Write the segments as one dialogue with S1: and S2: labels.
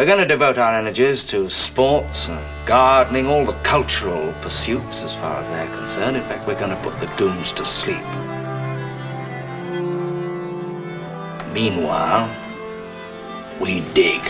S1: We're going to devote our energies to sports and gardening, all the cultural pursuits as far as they're concerned. In fact, we're going to put the goons to sleep. Meanwhile, we dig.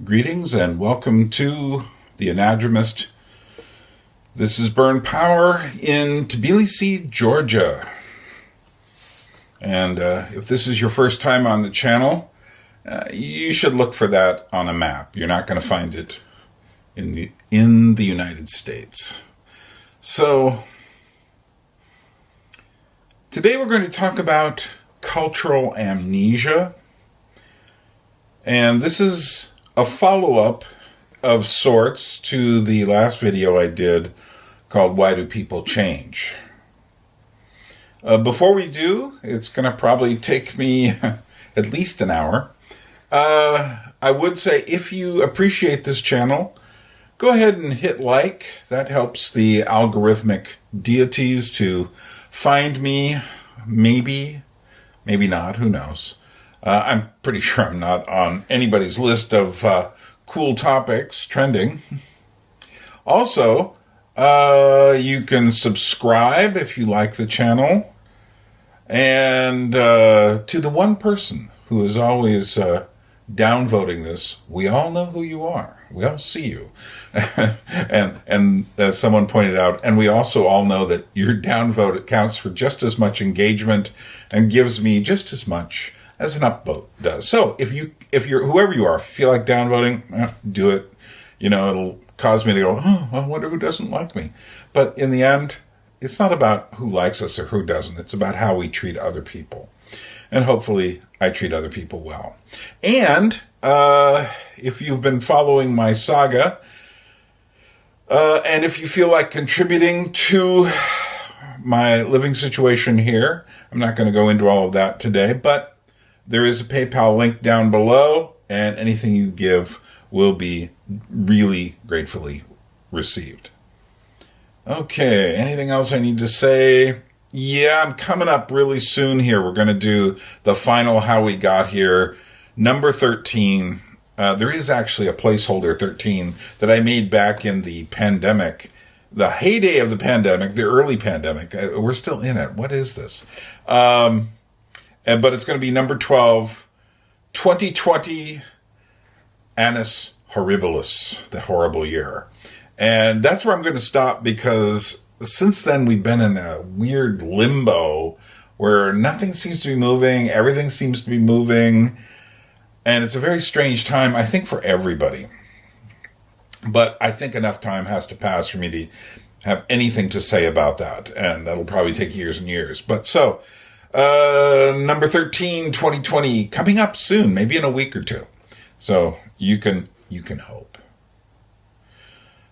S2: Greetings and welcome to The Anadromist. This is Byrne Power in Tbilisi, Georgia. And if this is your first time on the channel, you should look for that on a map. You're not going to find it in the United States. So, today we're going to talk about cultural amnesia. And this is a follow-up of sorts to the last video I did called Why Do People Change? Before we do, it's going to probably take me at least an hour. I would say if you appreciate this channel, go ahead and hit like. That helps the algorithmic deities to find me. Maybe not, who knows. I'm pretty sure I'm not on anybody's list of cool topics trending. Also, you can subscribe if you like the channel. And to the one person who is always downvoting this, we all know who you are. We all see you. and as someone pointed out, and we also all know that your downvote counts for just as much engagement and gives me just as much as an upvote does. So if you're whoever you are, if you feel like downvoting, do it. You know, it'll cause me to go, oh, I wonder who doesn't like me. But in the end, it's not about who likes us or who doesn't. It's about how we treat other people. And hopefully I treat other people well. And if you've been following my saga, and if you feel like contributing to my living situation here, I'm not going to go into all of that today, but there is a PayPal link down below, and anything you give will be really gratefully received. Okay, anything else I need to say? Yeah, I'm coming up really soon here. We're going to do the final How We Got Here, number 13. There is actually a placeholder 13 that I made back in the pandemic, the heyday of the pandemic, the early pandemic. We're still in it. What is this? But it's going to be number 12, 2020, Annus Horribilis, the horrible year. And that's where I'm going to stop, because since then we've been in a weird limbo where nothing seems to be moving, everything seems to be moving, and it's a very strange time, I think, for everybody. But I think enough time has to pass for me to have anything to say about that, and that'll probably take years and years. But so, number 13, 2020, coming up soon, maybe in a week or two. So you can hope.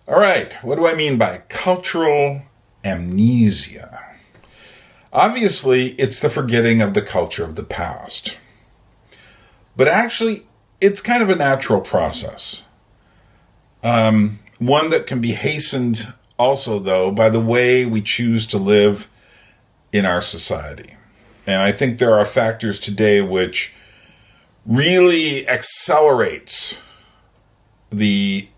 S2: All right, what do I mean by cultural amnesia? Obviously, it's the forgetting of the culture of the past. But actually, it's kind of a natural process. One that can be hastened also, though, by the way we choose to live in our society. And I think there are factors today which really accelerates the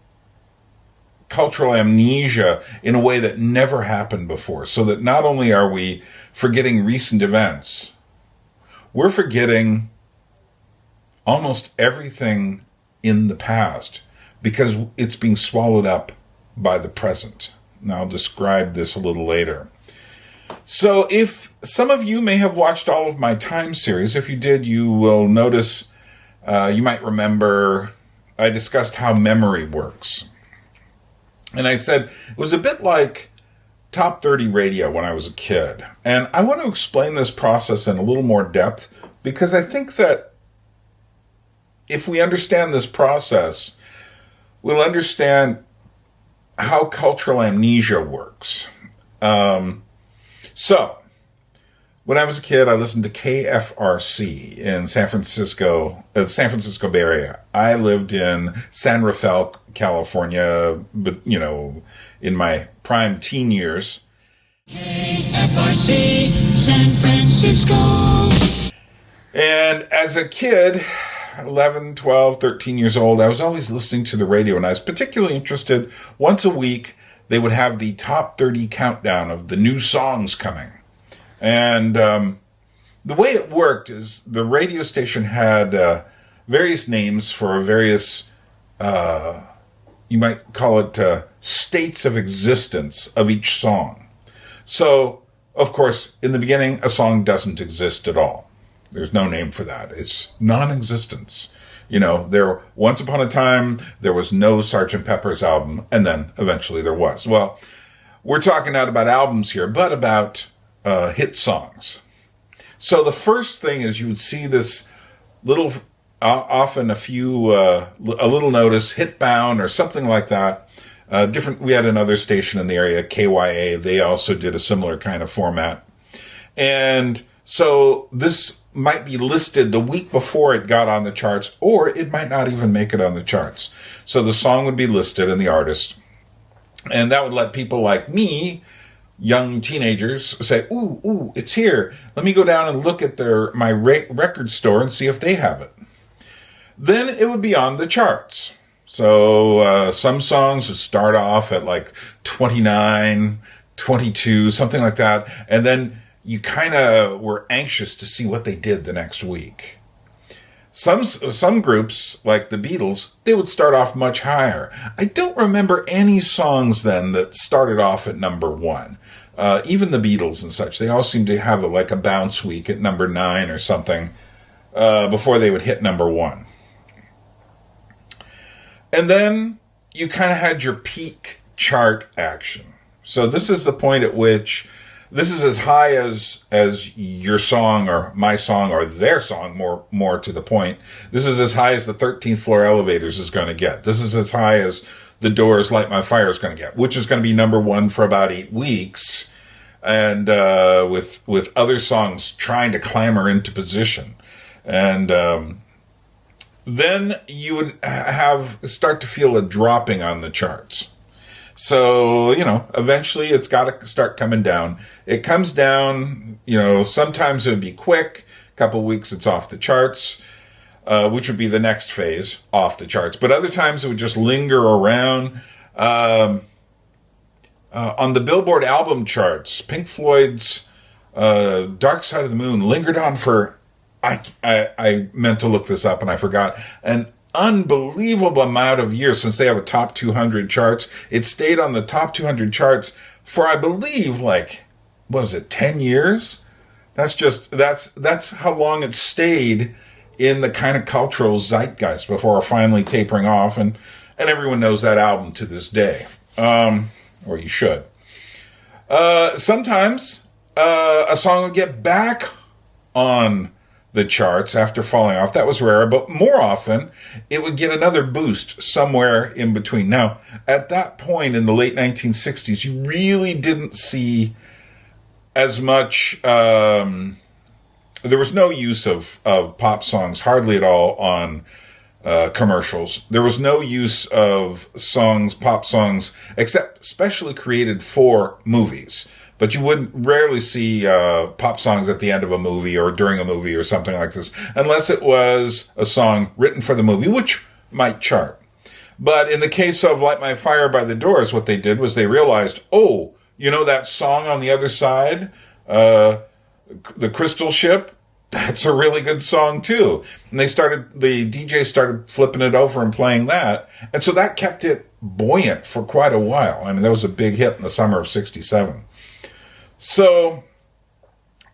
S2: cultural amnesia in a way that never happened before. So that not only are we forgetting recent events, we're forgetting almost everything in the past because it's being swallowed up by the present. And I'll describe this a little later. So if some of you may have watched all of my time series, if you did, you will notice, you might remember, I discussed how memory works. And I said it was a bit like Top 30 radio when I was a kid. And I want to explain this process in a little more depth, because I think that if we understand this process, we'll understand how cultural amnesia works. So, when I was a kid, I listened to KFRC in San Francisco, San Francisco Bay Area. I lived in San Rafael, California, but, in my prime teen years.
S3: KFRC, San Francisco.
S2: And as a kid, 11, 12, 13 years old, I was always listening to the radio, and I was particularly interested. Once a week, they would have the top 30 countdown of the new songs coming. And the way it worked is the radio station had various names for various, you might call it states of existence of each song. So, of course, in the beginning, a song doesn't exist at all. There's no name for that. It's non-existence. Once upon a time, there was no Sgt. Pepper's album, and then eventually there was. Well, we're talking not about albums here, but about hit songs. So the first thing is you would see this little, often a little notice, hit bound or something like that. We had another station in the area, KYA. They also did a similar kind of format. And so this might be listed the week before it got on the charts, or it might not even make it on the charts. So the song would be listed and the artist. And that would let people like me, young teenagers, say, ooh, it's here. Let me go down and look at my record store and see if they have it. Then it would be on the charts. So some songs would start off at like 29, 22, something like that. And then you kind of were anxious to see what they did the next week. Some groups, like the Beatles, they would start off much higher. I don't remember any songs then that started off at number 1. Even the Beatles and such, they all seem to have a bounce week at number 9 or something before they would hit number 1. And then you kind of had your peak chart action. So this is the point at which this is as high as your song or my song or their song, more to the point. This is as high as the 13th Floor Elevators is going to get. This is as high as the Doors' Light My Fire is going to get, which is going to be number 1 for about 8 weeks. And with other songs trying to clamber into position. And then you would start to feel a dropping on the charts. So, eventually it's got to start coming down. It comes down, sometimes it would be quick. A couple of weeks it's off the charts, which would be the next phase, off the charts. But other times it would just linger around. On the Billboard album charts, Pink Floyd's Dark Side of the Moon lingered on for, I meant to look this up and I forgot, an unbelievable amount of years since they have a top 200 charts. It stayed on the top 200 charts for, I believe, 10 years? That's how long it stayed in the kind of cultural zeitgeist before finally tapering off, and everyone knows that album to this day. Or you should. Sometimes a song would get back on the charts after falling off. That was rare, but more often it would get another boost somewhere in between. Now, at that point in the late 1960s, you really didn't see as much. There was no use of pop songs, hardly at all, on commercials. There was no use of pop songs, except specially created for movies. But you wouldn't rarely see pop songs at the end of a movie or during a movie or something like this, unless it was a song written for the movie, which might chart. But in the case of Light My Fire by the Doors, what they did was they realized, that song on the other side, The Crystal Ship, that's a really good song too. And the DJ started flipping it over and playing that. And so that kept it buoyant for quite a while. I mean, that was a big hit in the summer of 67. So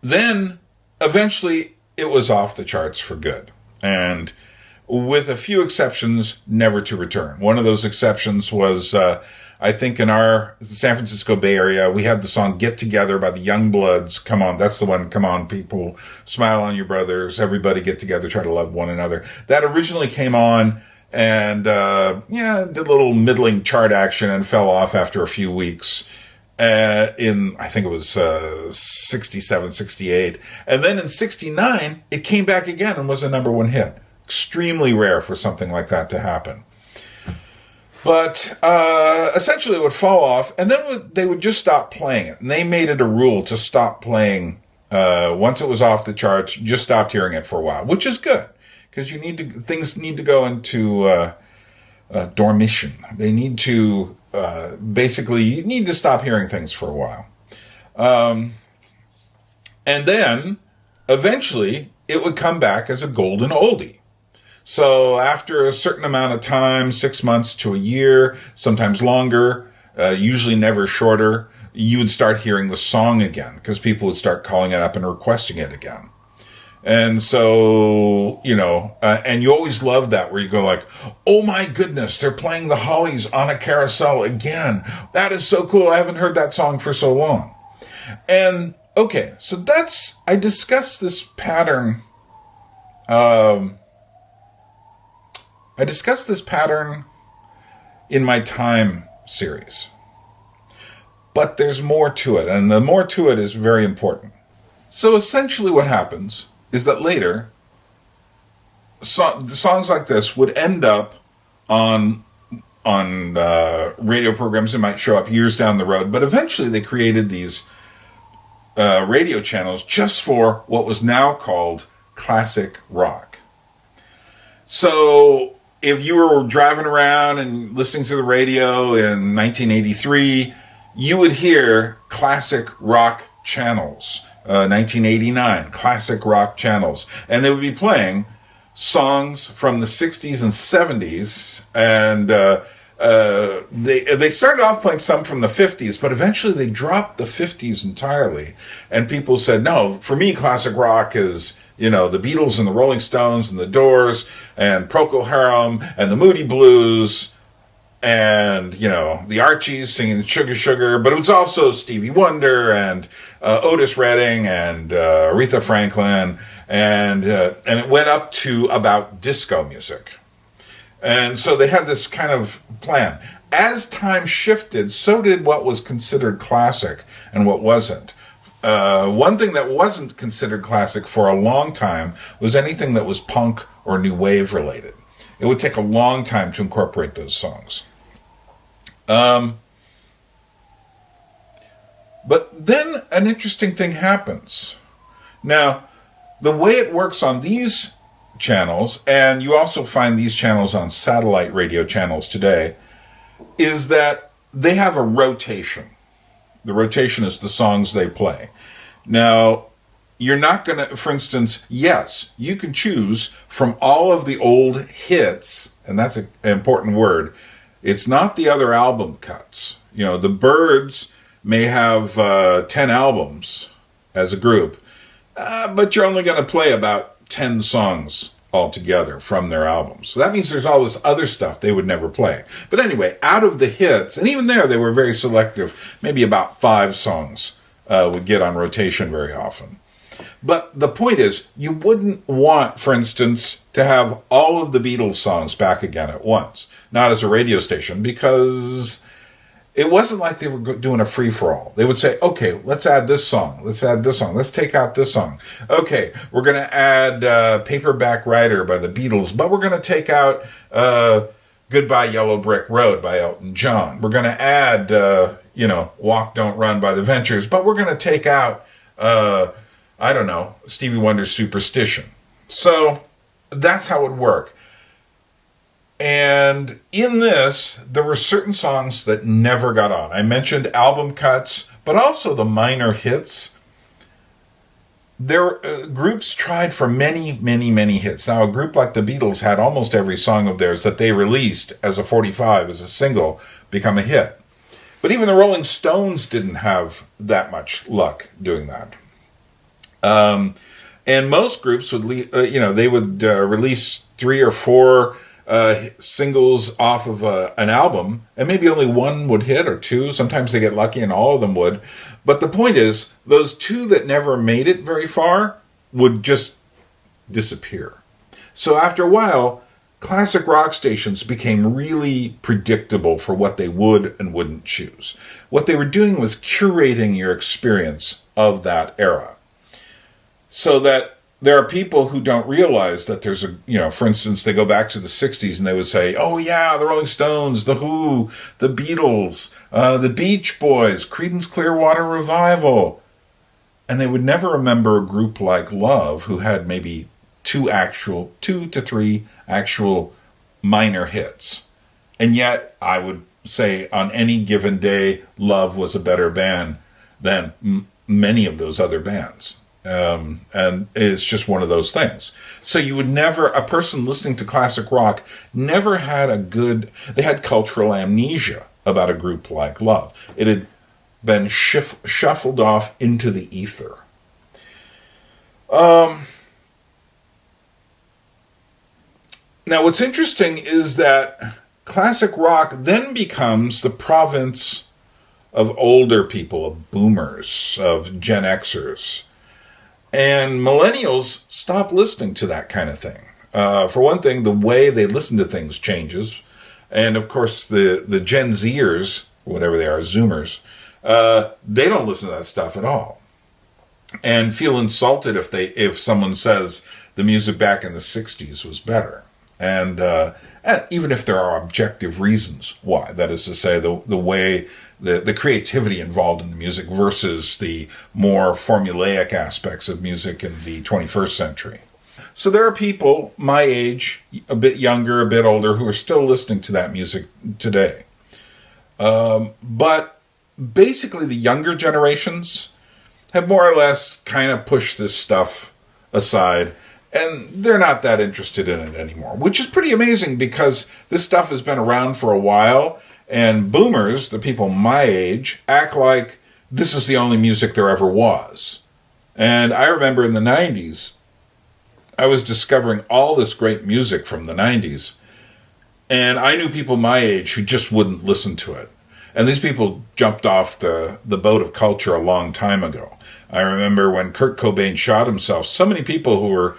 S2: then eventually it was off the charts for good. And with a few exceptions, never to return. One of those exceptions was, I think in our San Francisco Bay Area, we had the song Get Together by the Youngbloods. Come on, that's the one. Come on, people, smile on your brothers. Everybody get together, try to love one another. That originally came on and, did a little middling chart action and fell off after a few weeks. in, I think it was 67, 68. And then in 69, it came back again and was a number one hit. Extremely rare for something like that to happen. But essentially it would fall off, and then they would just stop playing it. And they made it a rule to stop playing, once it was off the charts, just stopped hearing it for a while, which is good. Because things need to go into dormition. They need to... basically, you need to stop hearing things for a while. And then, eventually, it would come back as a golden oldie. So after a certain amount of time, 6 months to a year, sometimes longer, usually never shorter, you would start hearing the song again, because people would start calling it up and requesting it again. And so, and you always love that, where you go like, oh my goodness, they're playing the Hollies on a carousel again. That is so cool. I haven't heard that song for so long. And, okay, so I discussed this pattern, in my Time series. But there's more to it, and the more to it is very important. So essentially what happens is that later, songs like this would end up on radio programs that might show up years down the road, but eventually they created these radio channels just for what was now called classic rock. So if you were driving around and listening to the radio in 1983, you would hear classic rock channels. 1989, classic rock channels. And they would be playing songs from the 60s and 70s. And they started off playing some from the 50s, but eventually they dropped the 50s entirely. And people said, no, for me, classic rock is, the Beatles and the Rolling Stones and the Doors and Procol Harum and the Moody Blues and, the Archies singing Sugar Sugar, but it was also Stevie Wonder and Otis Redding and Aretha Franklin, and it went up to about disco music. And so they had this kind of plan. As time shifted, so did what was considered classic and what wasn't. One thing that wasn't considered classic for a long time was anything that was punk or new wave related. It would take a long time to incorporate those songs. But then an interesting thing happens. Now, the way it works on these channels, and you also find these channels on satellite radio channels today, is that they have a rotation. The rotation is the songs they play. Now, you're not going to, for instance, yes, you can choose from all of the old hits, and that's an important word. It's not the other album cuts. The Byrds may have 10 albums as a group, but you're only going to play about 10 songs altogether from their albums. So that means there's all this other stuff they would never play. But anyway, out of the hits, and even there they were very selective, maybe about 5 songs would get on rotation very often. But the point is, you wouldn't want, for instance, to have all of the Beatles songs back again at once. Not as a radio station, because it wasn't like they were doing a free-for-all. They would say, okay, let's add this song. Let's add this song. Let's take out this song. Okay, we're going to add Paperback Writer by the Beatles, but we're going to take out Goodbye Yellow Brick Road by Elton John. We're going to add, Walk, Don't Run by the Ventures, but we're going to take out, Stevie Wonder's Superstition. So that's how it would work. And in this, there were certain songs that never got on. I mentioned album cuts, but also the minor hits. Groups tried for many, many, many hits. Now, a group like the Beatles had almost every song of theirs that they released as a 45, as a single, become a hit. But even the Rolling Stones didn't have that much luck doing that. And most groups would, release 3 or 4 singles off of an album, and maybe only 1 would hit or 2. Sometimes they get lucky and all of them would. But the point is, those 2 that never made it very far would just disappear. So after a while, classic rock stations became really predictable for what they would and wouldn't choose. What they were doing was curating your experience of that era. So that there are people who don't realize that there's for instance, they go back to the 60s and they would say, oh yeah, the Rolling Stones, the Who, the Beatles, the Beach Boys, Creedence Clearwater Revival. And they would never remember a group like Love, who had maybe 2 to 3 actual minor hits. And yet, I would say on any given day, Love was a better band than many of those other bands. And it's just one of those things. So you would never, a person listening to classic rock never had they had cultural amnesia about a group like Love. It had been shuffled off into the ether. Now, what's interesting is that classic rock then becomes the province of older people, of boomers, of Gen Xers. And millennials stop listening to that kind of thing. For one thing, the way they listen to things changes. And, of course, the Gen Zers, whatever they are, Zoomers, they don't listen to that stuff at all. And feel insulted if someone says the music back in the 60s was better. And even if there are objective reasons why, that is to say, the way the creativity involved in the music versus the more formulaic aspects of music in the 21st century. So there are people my age, a bit younger, a bit older, who are still listening to that music today. But basically the younger generations have more or less kind of pushed this stuff aside, and they're not that interested in it anymore, which is pretty amazing because this stuff has been around for a while, and boomers, the people my age, act like this is the only music there ever was. And I remember in the 90s, I was discovering all this great music from the 90s, and I knew people my age who just wouldn't listen to it. And these people jumped off the boat of culture a long time ago. I remember when Kurt Cobain shot himself, so many people who were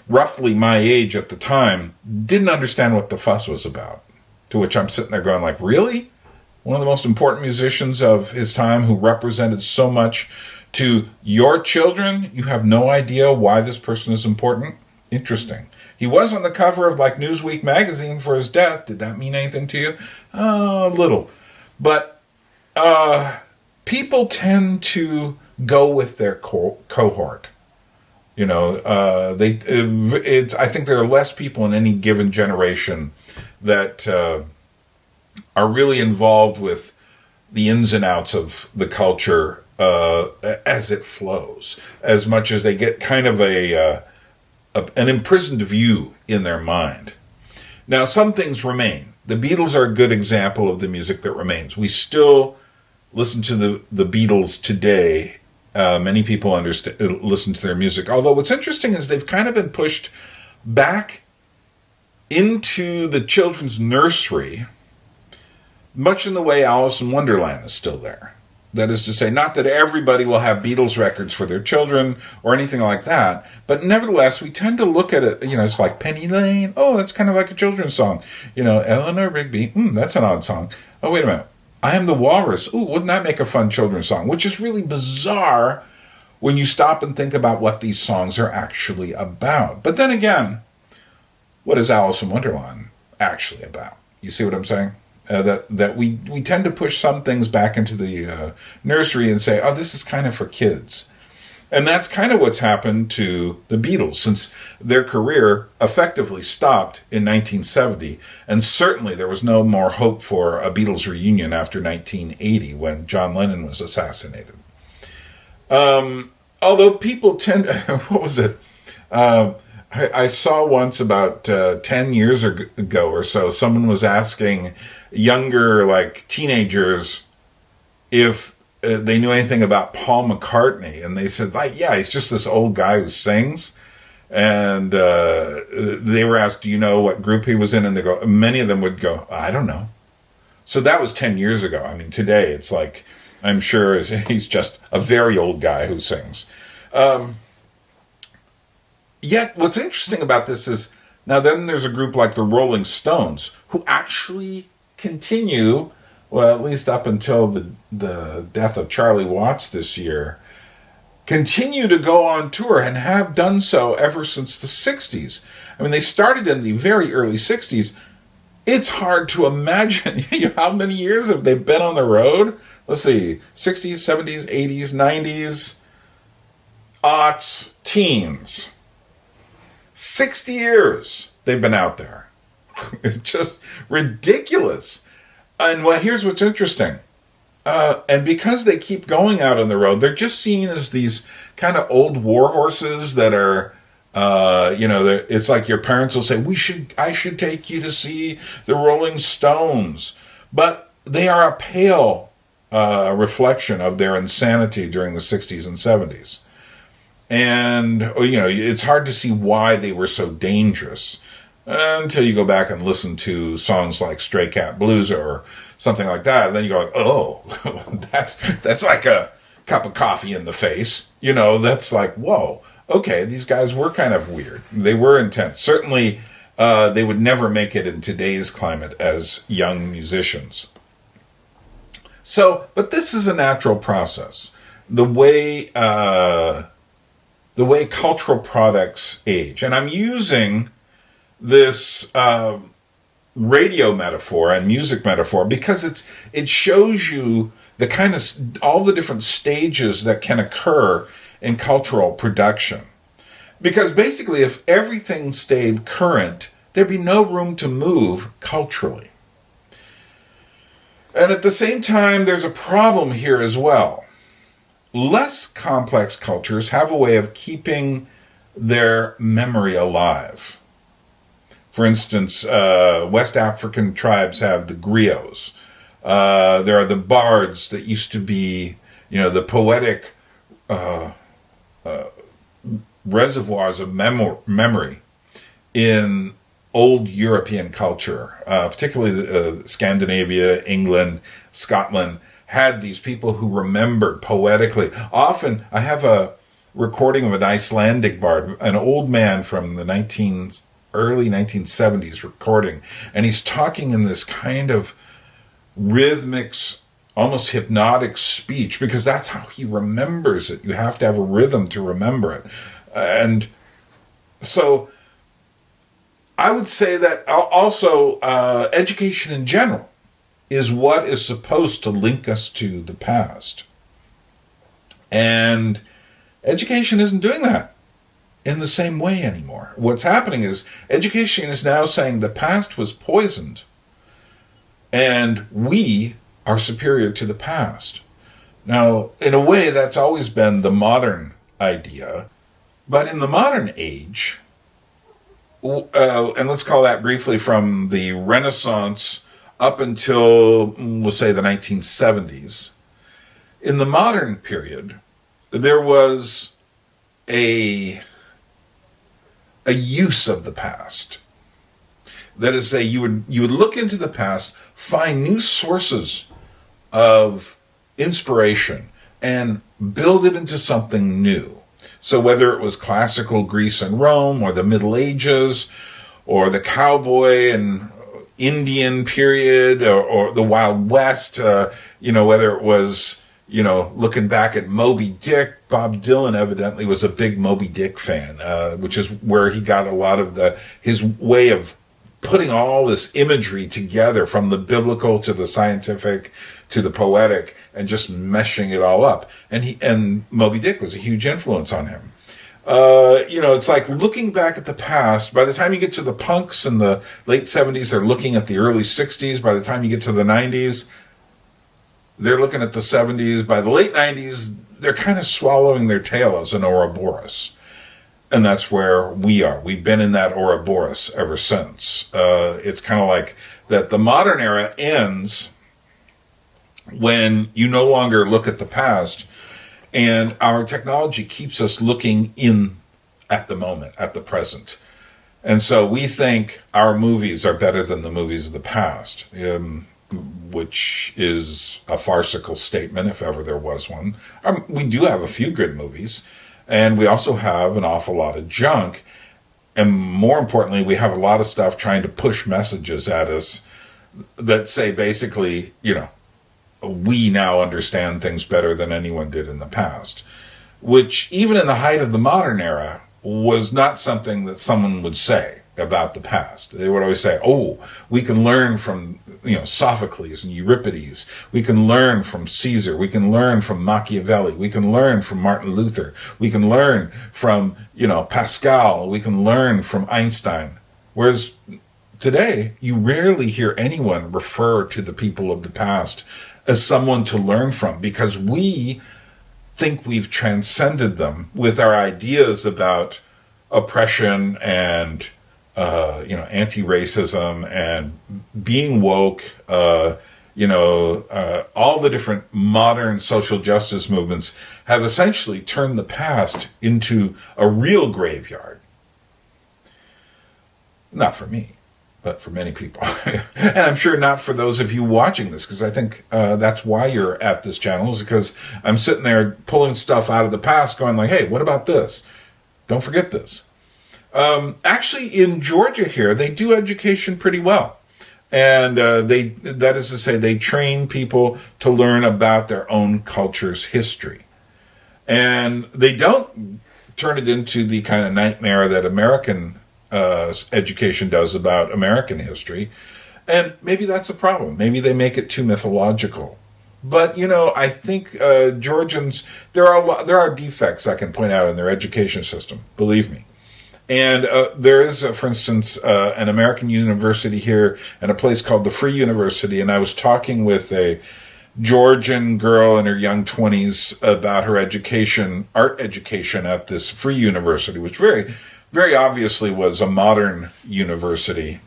S2: roughly my age at the time didn't understand what the fuss was about. To which I'm sitting there going like, really? One of the most important musicians of his time who represented so much to your children, you have no idea why this person is important? Interesting. He was on the cover of like Newsweek magazine for his death. Did that mean anything to you? A little. But people tend to go with their cohort. You know, I think there are less people in any given generation that are really involved with the ins and outs of the culture as it flows, as much as they get kind of an imprisoned view in their mind. Now, some things remain. The Beatles are a good example of the music that remains. We still listen to the Beatles today. Many people listen to their music. Although what's interesting is they've kind of been pushed back into the children's nursery, much in the way Alice in Wonderland is still there. That is to say, not that everybody will have Beatles records for their children or anything like that, but nevertheless, we tend to look at it, it's like Penny Lane. Oh, that's kind of like a children's song. Eleanor Rigby. That's an odd song. Oh, wait a minute. I Am the Walrus. Ooh, wouldn't that make a fun children's song? Which is really bizarre when you stop and think about what these songs are actually about. But then again, what is Alice in Wonderland actually about? You see what I'm saying? That we tend to push some things back into the nursery and say, oh, this is kind of for kids. And that's kind of what's happened to the Beatles, since their career effectively stopped in 1970, and certainly there was no more hope for a Beatles reunion after 1980 when John Lennon was assassinated. Although people tend, what was it? I saw once about 10 years ago or so, someone was asking younger, like teenagers, if they knew anything about Paul McCartney, and they said, yeah, he's just this old guy who sings. And they were asked, do you know what group he was in? And many of them would go, I don't know. So that was 10 years ago. I mean, today it's like, I'm sure he's just a very old guy who sings. Yet, what's interesting about this is Now then there's a group like the Rolling Stones who actually continue, well, at least up until the death of Charlie Watts this year, continue to go on tour and have done so ever since the 60s. I mean, they started in the very early 60s. It's hard to imagine how many years have they been on the road. Let's see, 60s, 70s, 80s, 90s, aughts, teens. 60 years they've been out there. It's just ridiculous. And here's what's interesting. And because they keep going out on the road, they're just seen as these kind of old war horses that are, it's like your parents will say, I should take you to see the Rolling Stones. But they are a pale reflection of their insanity during the 60s and 70s. And, it's hard to see why they were so dangerous until you go back and listen to songs like Stray Cat Blues or something like that. And then you go, oh, that's like a cup of coffee in the face. That's like, whoa, okay, these guys were kind of weird. They were intense. Certainly, they would never make it in today's climate as young musicians. So, but this is a natural process. The way cultural products age. And I'm using this radio metaphor and music metaphor because it shows you the kind of all the different stages that can occur in cultural production. Because basically, if everything stayed current, there'd be no room to move culturally. And at the same time, there's a problem here as well. Less complex cultures have a way of keeping their memory alive. For instance, West African tribes have the griots. There are the bards that used to be, the poetic reservoirs of memory in old European culture, particularly Scandinavia, England, Scotland, had these people who remembered poetically. Often, I have a recording of an Icelandic bard, an old man from the early 1970s recording, and he's talking in this kind of rhythmic, almost hypnotic speech, because that's how he remembers it. You have to have a rhythm to remember it. And so I would say that also education in general is what is supposed to link us to the past. And education isn't doing that in the same way anymore. What's happening is education is now saying the past was poisoned and we are superior to the past. Now, in a way, that's always been the modern idea. But in the modern age, and let's call that briefly from the Renaissance up until, we'll say, the 1970s, in the modern period, there was a use of the past. That is, say, you would look into the past, find new sources of inspiration, and build it into something new. So whether it was classical Greece and Rome, or the Middle Ages, or the cowboy and Indian period, or the Wild West, whether it was, looking back at Moby Dick, Bob Dylan evidently was a big Moby Dick fan, which is where he got a lot of his way of putting all this imagery together, from the biblical to the scientific to the poetic, and just meshing it all up. And Moby Dick was a huge influence on him. It's like looking back at the past. By the time you get to the punks in the late 70s, they're looking at the early 60s. By the time you get to the 90s, they're looking at the 70s. By the late 90s, they're kind of swallowing their tail as an Ouroboros. And that's where we are. We've been in that Ouroboros ever since. It's kind of like that the modern era ends when you no longer look at the past, and our technology keeps us looking in at the moment, at the present. And so we think our movies are better than the movies of the past, which is a farcical statement, if ever there was one. We do have a few good movies, and we also have an awful lot of junk. And more importantly, we have a lot of stuff trying to push messages at us that say basically, we now understand things better than anyone did in the past, which even in the height of the modern era was not something that someone would say about the past. They would always say, oh, we can learn from, Sophocles and Euripides. We can learn from Caesar. We can learn from Machiavelli. We can learn from Martin Luther. We can learn from, Pascal. We can learn from Einstein. Whereas today, you rarely hear anyone refer to the people of the past as someone to learn from, because we think we've transcended them with our ideas about oppression and anti-racism and being woke, all the different modern social justice movements have essentially turned the past into a real graveyard. Not for me, but for many people. And I'm sure not for those of you watching this, because I think that's why you're at this channel, is because I'm sitting there pulling stuff out of the past going like, hey, what about this? Don't forget this. Actually, in Georgia here, they do education pretty well. And that is to say, they train people to learn about their own culture's history. And they don't turn it into the kind of nightmare that American education does about American history. And maybe that's a problem. Maybe they make it too mythological. But, I think Georgians, there are defects I can point out in their education system, believe me. And there is, for instance, an American university here and a place called the Free University. And I was talking with a Georgian girl in her young 20s about her education, art education at this Free University, which very, very obviously was a modern university.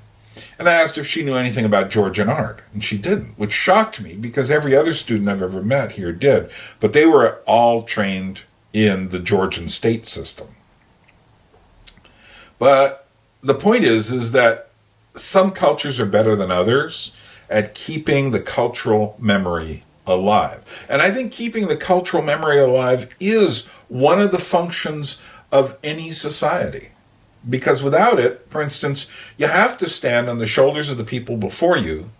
S2: And I asked if she knew anything about Georgian art, and she didn't, which shocked me because every other student I've ever met here did. But they were all trained in the Georgian state system. But the point is that some cultures are better than others at keeping the cultural memory alive. And I think keeping the cultural memory alive is one of the functions of any society. Because without it, for instance, you have to stand on the shoulders of the people before you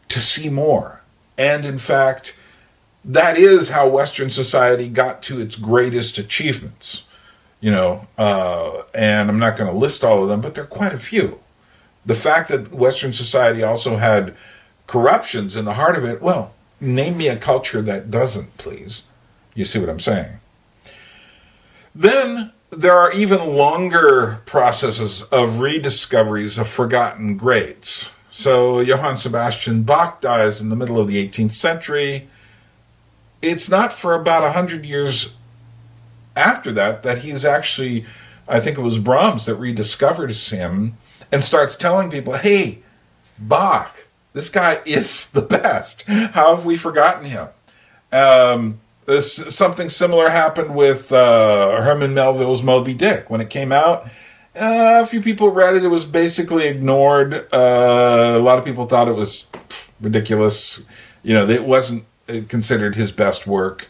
S2: to see more. And in fact, that is how Western society got to its greatest achievements. And I'm not going to list all of them, but there are quite a few. The fact that Western society also had corruptions in the heart of it, well, name me a culture that doesn't, please. You see what I'm saying? Then there are even longer processes of rediscoveries of forgotten greats. So Johann Sebastian Bach dies in the middle of the 18th century. It's not for about 100 years after that he's actually, I think it was Brahms that rediscovers him and starts telling people, hey, Bach, this guy is the best. How have we forgotten him? Something similar happened with Herman Melville's Moby Dick. When it came out, a few people read it. It was basically ignored. A lot of people thought it was ridiculous. It wasn't considered his best work.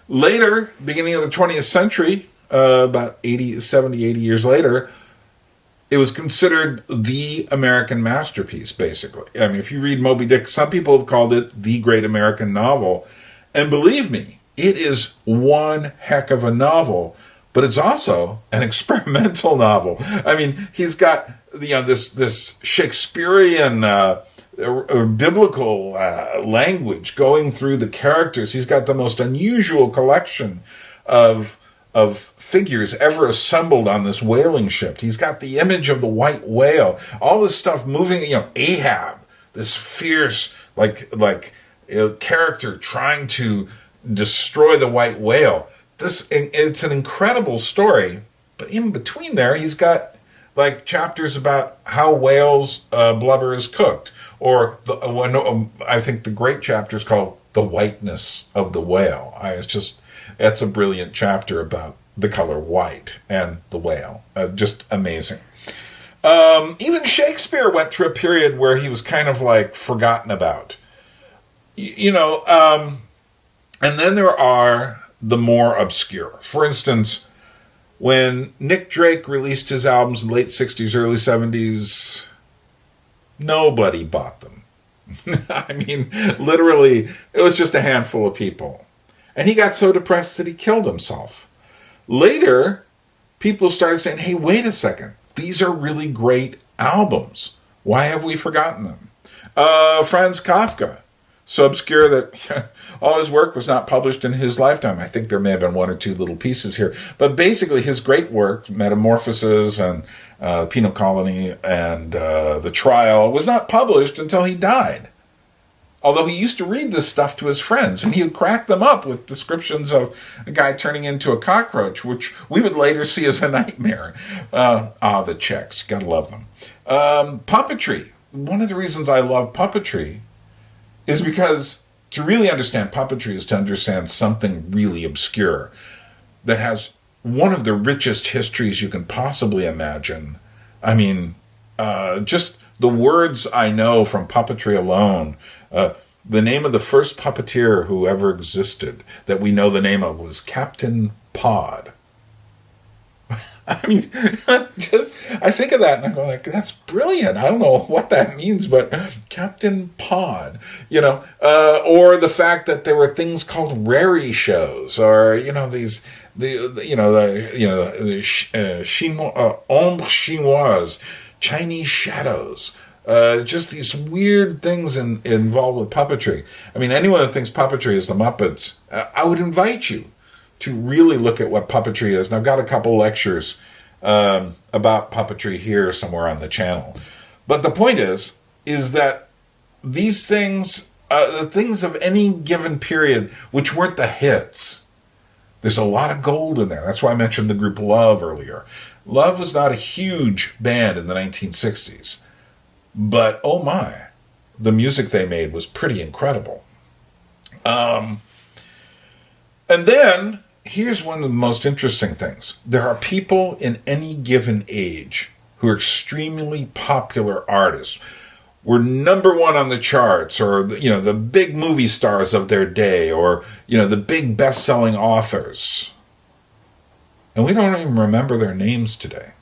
S2: Later, beginning of the 20th century, about 70, 80 years later, it was considered the American masterpiece, basically. I mean, if you read Moby Dick, some people have called it the great American novel. And believe me, it is one heck of a novel, but it's also an experimental novel. I mean, he's got this Shakespearean biblical language going through the characters. He's got the most unusual collection of figures ever assembled on this whaling ship. He's got the image of the white whale, all this stuff moving, Ahab, this fierce character trying to destroy the white whale. It's an incredible story, but in between there, he's got chapters about how whales blubber is cooked, or I think the great chapter is called "The Whiteness of the Whale." That's a brilliant chapter about the color white and the whale. Just amazing. Even Shakespeare went through a period where he was kind of forgotten about. And then there are the more obscure. For instance, When Nick Drake released his albums in the late 60s, early 70s, nobody bought them. I mean, literally, it was just a handful of people. And he got so depressed that he killed himself. Later, people started saying, hey, wait a second. These are really great albums. Why have we forgotten them? Franz Kafka, so obscure that all his work was not published in his lifetime. I think there may have been one or two little pieces here. But basically, his great work, Metamorphoses and Penal Colony and The Trial, was not published until he died. Although he used to read this stuff to his friends, and he would crack them up with descriptions of a guy turning into a cockroach, which we would later see as a nightmare. The Czechs, gotta love them. Puppetry. One of the reasons I love puppetry is because to really understand puppetry is to understand something really obscure that has one of the richest histories you can possibly imagine. I mean, just the words I know from puppetry alone. The name of the first puppeteer who ever existed that we know the name of was Captain Pod. I mean, I think of that and I go like, that's brilliant. I don't know what that means, but Captain Pod, or the fact that there were things called rarity shows, or ombre chinoise, Chinese shadows. Just these weird things involved with puppetry. I mean, anyone who thinks puppetry is the Muppets, I would invite you to really look at what puppetry is. And I've got a couple lectures about puppetry here somewhere on the channel. But the point is that these things, the things of any given period, which weren't the hits, there's a lot of gold in there. That's why I mentioned the group Love earlier. Love was not a huge band in the 1960s. But, oh my, the music they made was pretty incredible. And then, here's one of the most interesting things. There are people in any given age who are extremely popular artists, were number one on the charts, or, the big movie stars of their day, or, the big best-selling authors. And we don't even remember their names today,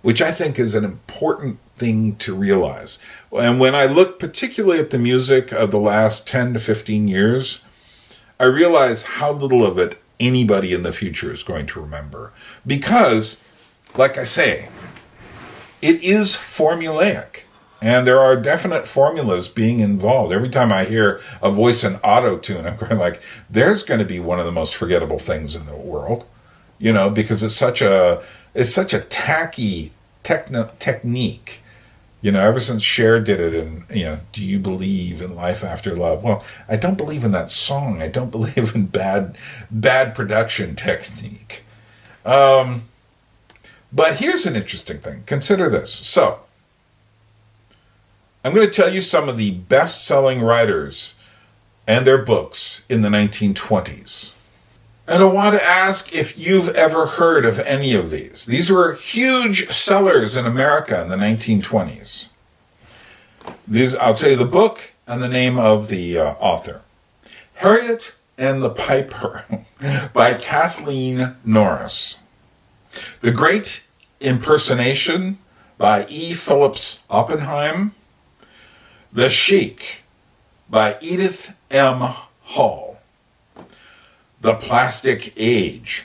S2: which I think is an important thing to realize. And when I look particularly at the music of the last 10 to 15 years, I realize how little of it anybody in the future is going to remember. Because, like I say, it is formulaic. And there are definite formulas being involved. Every time I hear a voice in auto-tune, I'm going like, there's going to be one of the most forgettable things in the world. Because it's such a tacky technique. Ever since Cher did it in, Do You Believe in Life After Love? Well, I don't believe in that song. I don't believe in bad production technique. But here's an interesting thing. Consider this. So, I'm going to tell you some of the best-selling writers and their books in the 1920s. And I want to ask if you've ever heard of any of these. These were huge sellers in America in the 1920s. I'll tell you the book and the name of the author. Harriet and the Piper by Kathleen Norris. The Great Impersonation by E. Phillips Oppenheim. The Sheik by Edith M. Hall. The Plastic Age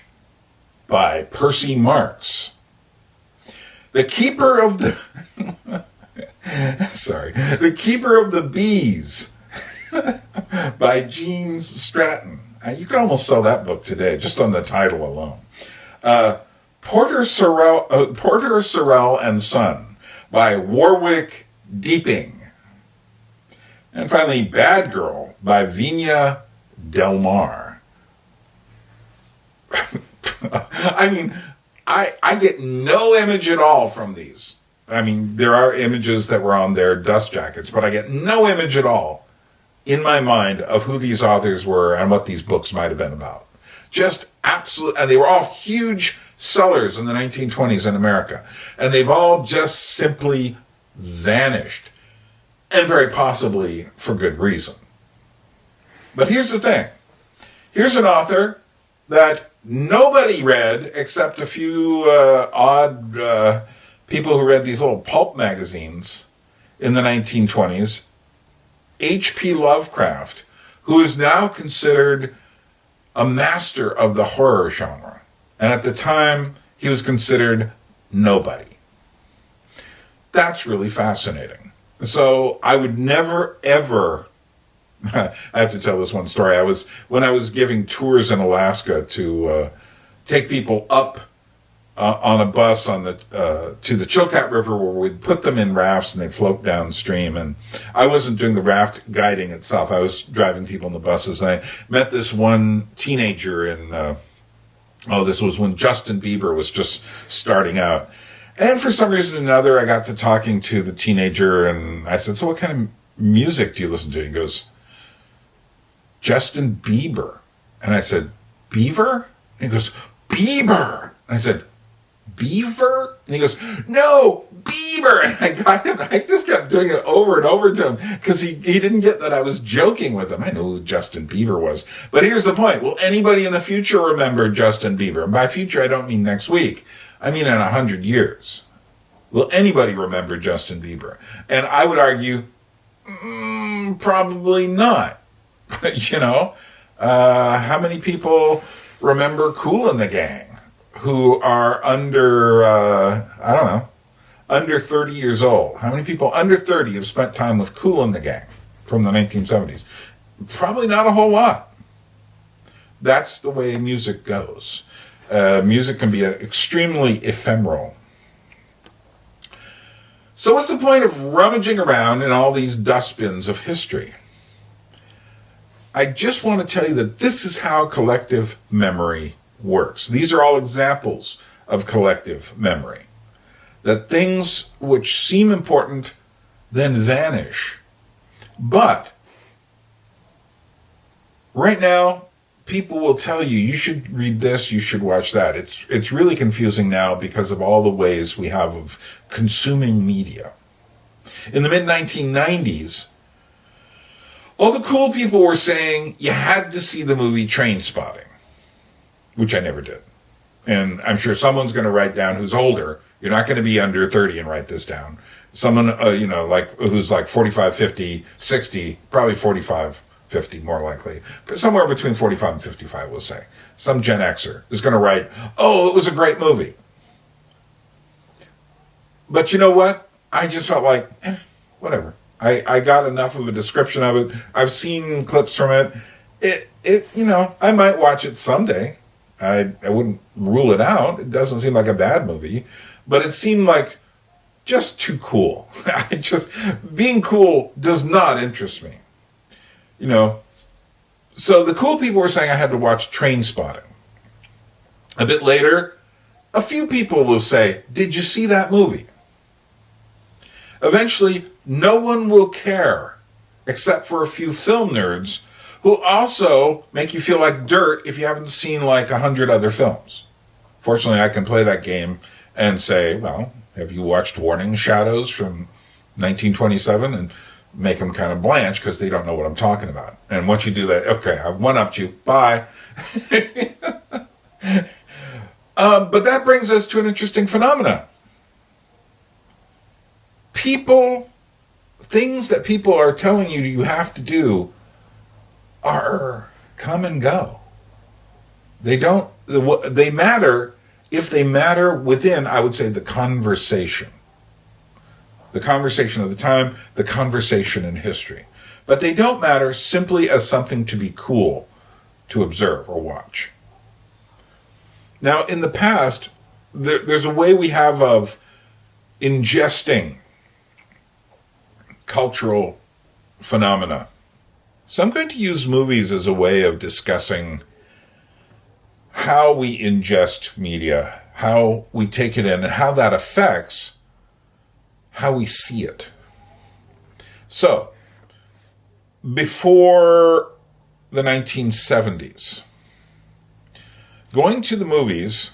S2: by Percy Marx. The Keeper of the The Keeper of the Bees by Gene Stratton. You could almost sell that book today just on the title alone. Porter Sorrell and Son by Warwick Deeping. And finally, Bad Girl by Vinya Del Mar. I mean, I get no image at all from these. I mean, there are images that were on their dust jackets, but I get no image at all in my mind of who these authors were and what these books might have been about. Just absolute, and they were all huge sellers in the 1920s in America. And they've all just simply vanished. And very possibly for good reason. But here's the thing. Here's an author that nobody read except a few odd people who read these little pulp magazines in the 1920s. H.P. Lovecraft, who is now considered a master of the horror genre. And at the time, he was considered nobody. That's really fascinating. So I would never, ever... I have to tell this one story. When I was giving tours in Alaska to take people up on a bus to the Chilkat River, where we'd put them in rafts and they'd float downstream. And I wasn't doing the raft guiding itself. I was driving people in the buses. And I met this one teenager in, this was when Justin Bieber was just starting out. And for some reason or another, I got to talking to the teenager, and I said, "So what kind of music do you listen to?" He goes, "Justin Bieber." And I said, "Beaver?" And he goes, "Bieber." And I said, "Beaver?" And he goes, "No, Bieber." And I got him. I just kept doing it over and over to him because he didn't get that I was joking with him. I knew who Justin Bieber was. But here's the point. Will anybody in the future remember Justin Bieber? And by future, I don't mean next week. I mean in 100 years. Will anybody remember Justin Bieber? And I would argue, probably not. How many people remember Kool and the Gang who are under, under 30 years old? How many people under 30 have spent time with Kool and the Gang from the 1970s? Probably not a whole lot. That's the way music goes. Music can be extremely ephemeral. So what's the point of rummaging around in all these dustbins of history? I just want to tell you that this is how collective memory works. These are all examples of collective memory. That things which seem important then vanish. But right now, people will tell you, you should read this, you should watch that. It's really confusing now because of all the ways we have of consuming media. In the mid-1990s, all the cool people were saying you had to see the movie Trainspotting, which I never did. And I'm sure someone's going to write down who's older. You're not going to be under 30 and write this down. Someone, who's like 45, 50, 60, probably 45, 50 more likely, but somewhere between 45 and 55, we'll say. Some Gen Xer is going to write, "Oh, it was a great movie." But you know what? I just felt like, whatever. I got enough of a description of it. I've seen clips from it. I might watch it someday. I wouldn't rule it out. It doesn't seem like a bad movie, but it seemed like just too cool. Being cool does not interest me. So the cool people were saying I had to watch Trainspotting. A bit later, a few people will say, "Did you see that movie?" Eventually, no one will care, except for a few film nerds who also make you feel like dirt if you haven't seen like 100 other films. Fortunately, I can play that game and say, "Well, have you watched Warning Shadows from 1927? And make them kind of blanch because they don't know what I'm talking about. And once you do that, okay, I've one-upped you. Bye. But that brings us to an interesting phenomenon. Things that people are telling you you have to do are come and go. They matter if they matter within, I would say, the conversation. The conversation of the time, the conversation in history. But they don't matter simply as something to be cool to observe or watch. Now, in the past, there's a way we have of ingesting cultural phenomena. So I'm going to use movies as a way of discussing how we ingest media, how we take it in, and how that affects how we see it. So, before the 1970s, going to the movies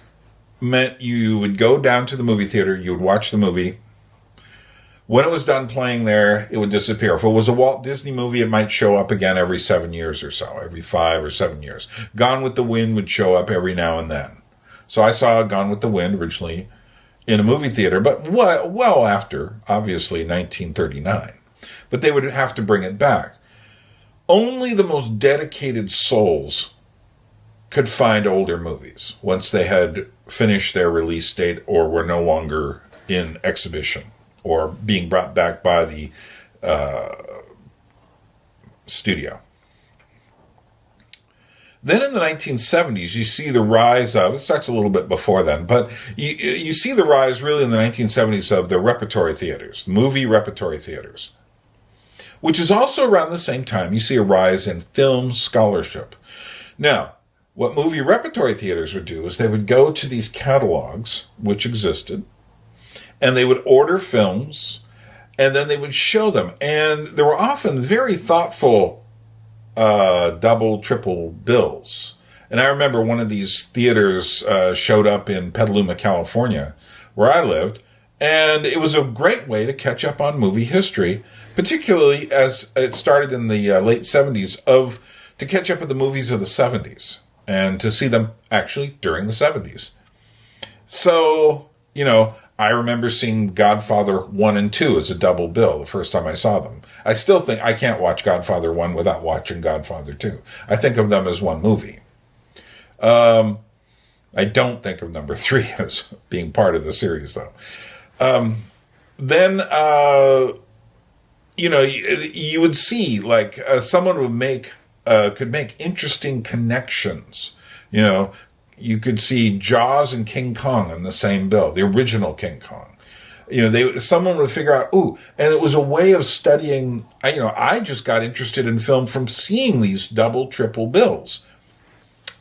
S2: meant you would go down to the movie theater, you would watch the movie. When it was done playing there, it would disappear. If it was a Walt Disney movie, it might show up again every 7 years or so, every 5 or 7 years. Gone with the Wind would show up every now and then. So I saw Gone with the Wind originally in a movie theater, but well after, obviously, 1939. But they would have to bring it back. Only the most dedicated souls could find older movies once they had finished their release date or were no longer in exhibition or being brought back by the studio. Then in the 1970s, you see the rise of, it starts a little bit before then, but you see the rise really in the 1970s of the repertory theaters, movie repertory theaters, which is also around the same time you see a rise in film scholarship. Now, what movie repertory theaters would do is they would go to these catalogs, which existed, and they would order films, and then they would show them. And there were often very thoughtful double, triple bills. And I remember one of these theaters showed up in Petaluma, California, where I lived, and it was a great way to catch up on movie history, particularly as it started in the late 70s, to catch up with the movies of the 70s, and to see them actually during the 70s. So, I remember seeing Godfather 1 and 2 as a double bill the first time I saw them. I still think I can't watch Godfather 1 without watching Godfather 2. I think of them as one movie. I don't think of number 3 as being part of the series, though. Then, you would see, like, someone would could make interesting connections. You could see Jaws and King Kong on the same bill, the original King Kong. Someone would figure out, and it was a way of studying. I just got interested in film from seeing these double, triple bills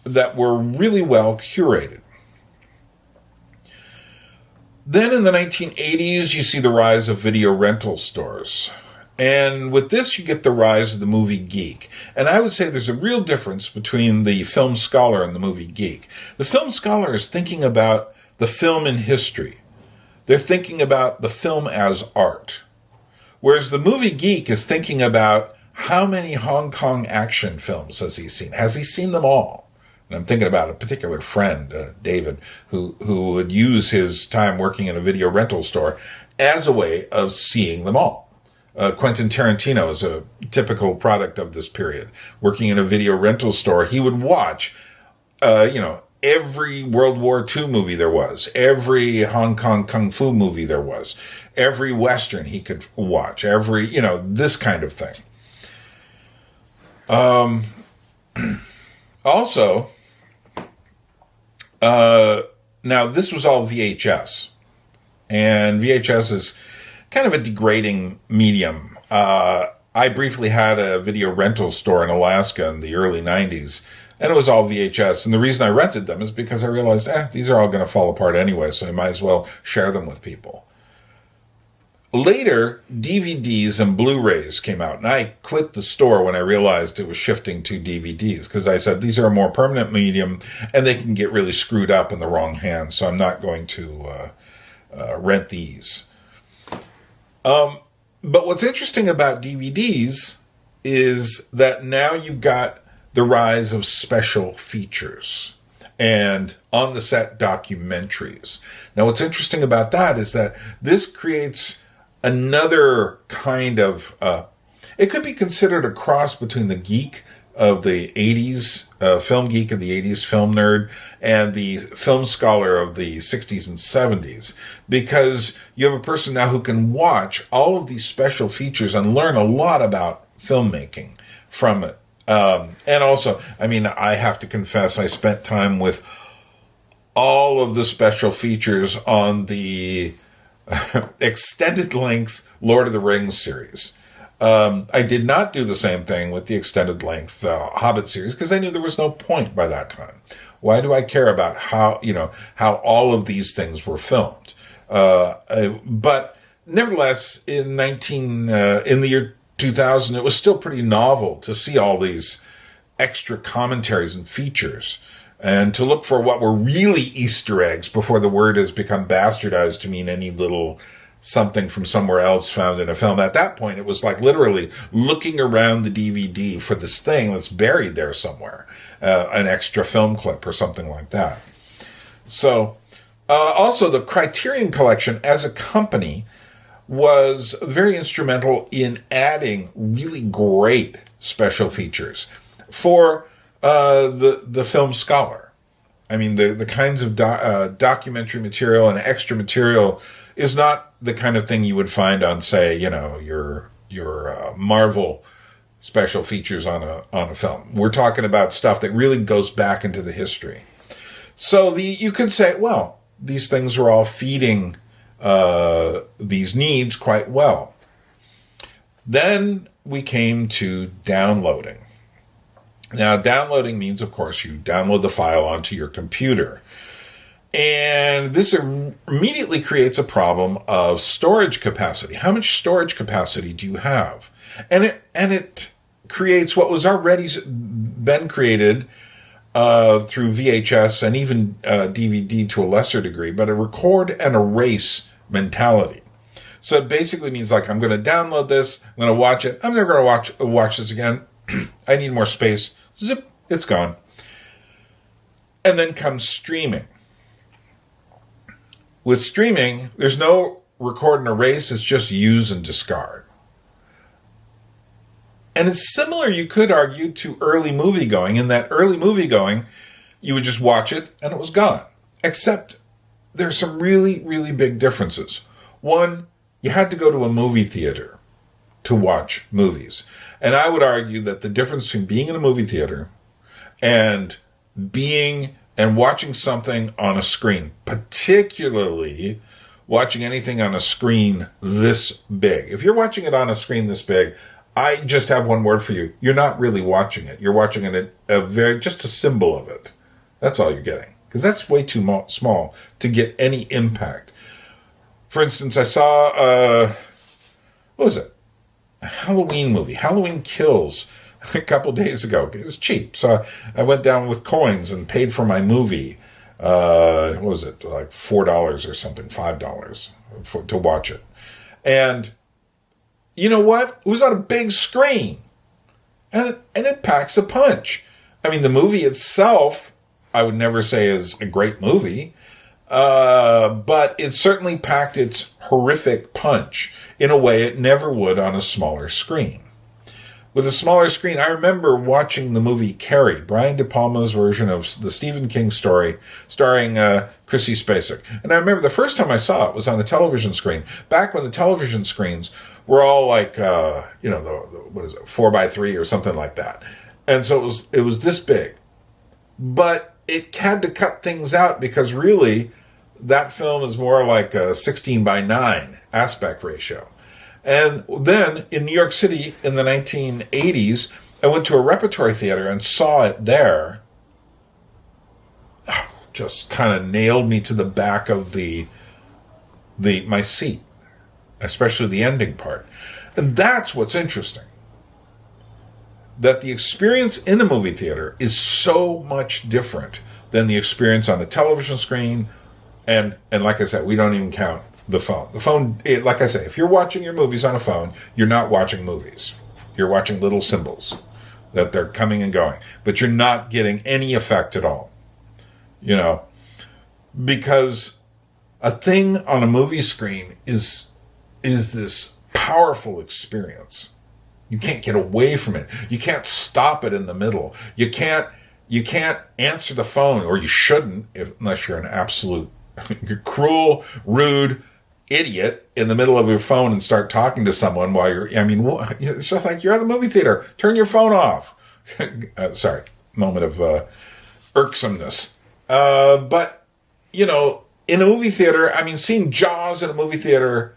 S2: that were really well curated. Then in the 1980s, you see the rise of video rental stores. And with this, you get the rise of the movie geek. And I would say there's a real difference between the film scholar and the movie geek. The film scholar is thinking about the film in history. They're thinking about the film as art. Whereas the movie geek is thinking about how many Hong Kong action films has he seen? Has he seen them all? And I'm thinking about a particular friend, David, who would use his time working in a video rental store as a way of seeing them all. Quentin Tarantino is a typical product of this period. Working in a video rental store, he would watch, every World War II movie there was, every Hong Kong Kung Fu movie there was, every Western he could watch, every, this kind of thing. Also, now this was all VHS, and VHS is kind of a degrading medium. I briefly had a video rental store in Alaska in the early 90s, and it was all VHS. And the reason I rented them is because I realized, these are all going to fall apart anyway, so I might as well share them with people. Later, DVDs and Blu-rays came out, and I quit the store when I realized it was shifting to DVDs, because I said, these are a more permanent medium, and they can get really screwed up in the wrong hands, so I'm not going to rent these. But what's interesting about DVDs is that now you've got the rise of special features and on-the-set documentaries. Now, what's interesting about that is that this creates another kind of, it could be considered a cross between the geek of the 80s, film geek of the 80s, film nerd, and the film scholar of the 60s and 70s. Because you have a person now who can watch all of these special features and learn a lot about filmmaking from it. And also, I have to confess, I spent time with all of the special features on the extended length Lord of the Rings series. I did not do the same thing with the extended length Hobbit series because I knew there was no point by that time. Why do I care about how all of these things were filmed? But nevertheless, in the year 2000, it was still pretty novel to see all these extra commentaries and features, and to look for what were really Easter eggs before the word has become bastardized to mean any little something from somewhere else found in a film. At that point, it was like literally looking around the DVD for this thing that's buried there somewhere, an extra film clip or something like that. So, also the Criterion Collection as a company was very instrumental in adding really great special features for the film scholar. I mean, the kinds of documentary material and extra material is not the kind of thing you would find on, say, your Marvel special features on a film. We're talking about stuff that really goes back into the history. So you could say, well, these things are all feeding these needs quite well. Then we came to downloading. Now, downloading means, of course, you download the file onto your computer. And this immediately creates a problem of storage capacity. How much storage capacity do you have? And it creates what was already been created through VHS and even DVD to a lesser degree, but a record and erase mentality. So it basically means like, I'm going to download this, I'm going to watch it, I'm never going to watch this again. I need more space. Zip, it's gone. And then comes streaming. With streaming, there's no record and erase, it's just use and discard. And it's similar, you could argue, to early moviegoing. In that early moviegoing, you would just watch it and it was gone. Except there's some really, really big differences. One, you had to go to a movie theater to watch movies. And I would argue that the difference between being in a movie theater and watching something on a screen, particularly watching anything on a screen this big. If you're watching it on a screen this big, I just have one word for you. You're not really watching it. You're watching it just a symbol of it. That's all you're getting. Because that's way too small to get any impact. For instance, I saw, what was it? A Halloween movie, Halloween Kills, a couple days ago. It was cheap. So I went down with coins and paid for my movie. What was it? Like $4 or something, $5 to watch it. And you know what? It was on a big screen. And it packs a punch. I mean, the movie itself, I would never say is a great movie. But it certainly packed its horrific punch in a way it never would on a smaller screen. With a smaller screen, I remember watching the movie Carrie, Brian De Palma's version of the Stephen King story, starring Chrissy Spacek. And I remember the first time I saw it was on a television screen, back when the television screens were all like, what is it, 4x3 or something like that. And so it was this big. But it had to cut things out because really that film is more like a 16:9 aspect ratio. And then in New York City in the 1980s, I went to a repertory theater and saw it there. Just kind of nailed me to the back of my seat, especially the ending part. And that's what's interesting. That the experience in a movie theater is so much different than the experience on a television screen. And like I said, we don't even count the phone. The phone, like I say, if you're watching your movies on a phone, you're not watching movies. You're watching little symbols that they're coming and going. But you're not getting any effect at all. Because a thing on a movie screen is this powerful experience. You can't get away from it. You can't stop it in the middle. You can't answer the phone, or you shouldn't, unless you're an absolute cruel, rude idiot in the middle of your phone and start talking to someone while it's just like you're at the movie theater. Turn your phone off. Sorry, moment of irksomeness. But, in a movie theater, seeing Jaws in a movie theater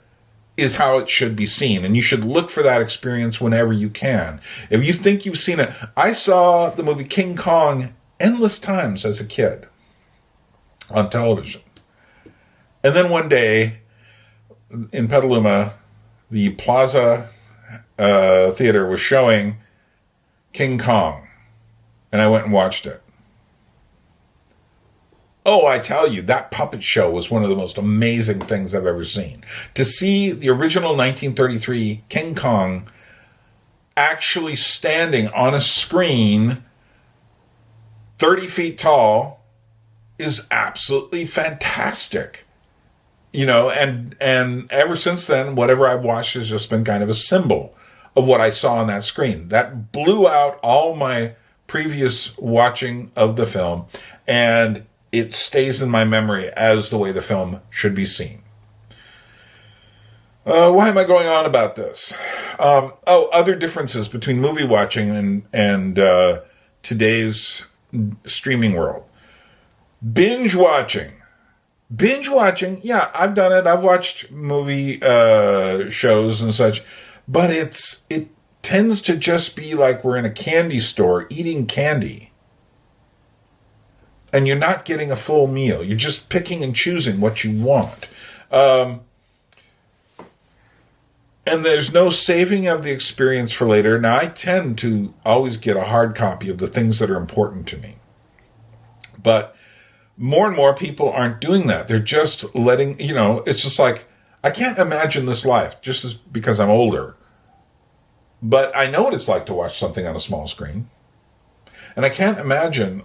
S2: is how it should be seen. And you should look for that experience whenever you can. If you think you've seen it. I saw the movie King Kong endless times as a kid on television. And then one day in Petaluma, the Plaza Theater was showing King Kong. And I went and watched it. Oh, I tell you, that puppet show was one of the most amazing things I've ever seen. To see the original 1933 King Kong actually standing on a screen 30 feet tall is absolutely fantastic. You know, and ever since then, whatever I've watched has just been kind of a symbol of what I saw on that screen. That blew out all my previous watching of the film, and it stays in my memory as the way the film should be seen. Why am I going on about this? Other differences between movie watching and today's streaming world. Binge watching. Yeah, I've done it. I've watched movie shows and such, but it tends to just be like we're in a candy store eating candy. And you're not getting a full meal. You're just picking and choosing what you want. And there's no saving of the experience for later. Now, I tend to always get a hard copy of the things that are important to me. But more and more people aren't doing that. They're just letting, it's just like, I can't imagine this life just because I'm older. But I know what it's like to watch something on a small screen. And I can't imagine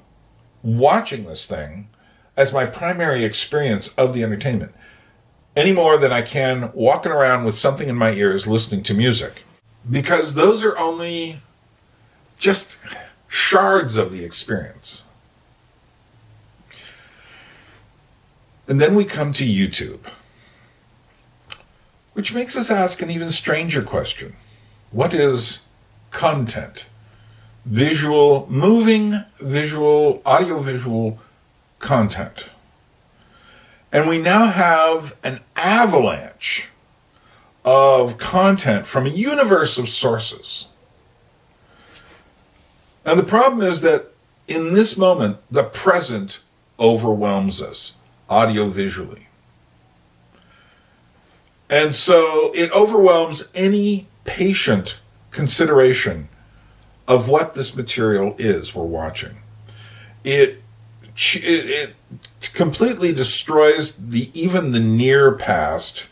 S2: watching this thing as my primary experience of the entertainment any more than I can walking around with something in my ears listening to music, because those are only just shards of the experience. And then we come to YouTube, which makes us ask an even stranger question. What is content? Moving visual, audiovisual content. And we now have an avalanche of content from a universe of sources. And the problem is that in this moment, the present overwhelms us audiovisually. And so it overwhelms any patient consideration of what this material is we're watching. It completely destroys even the near past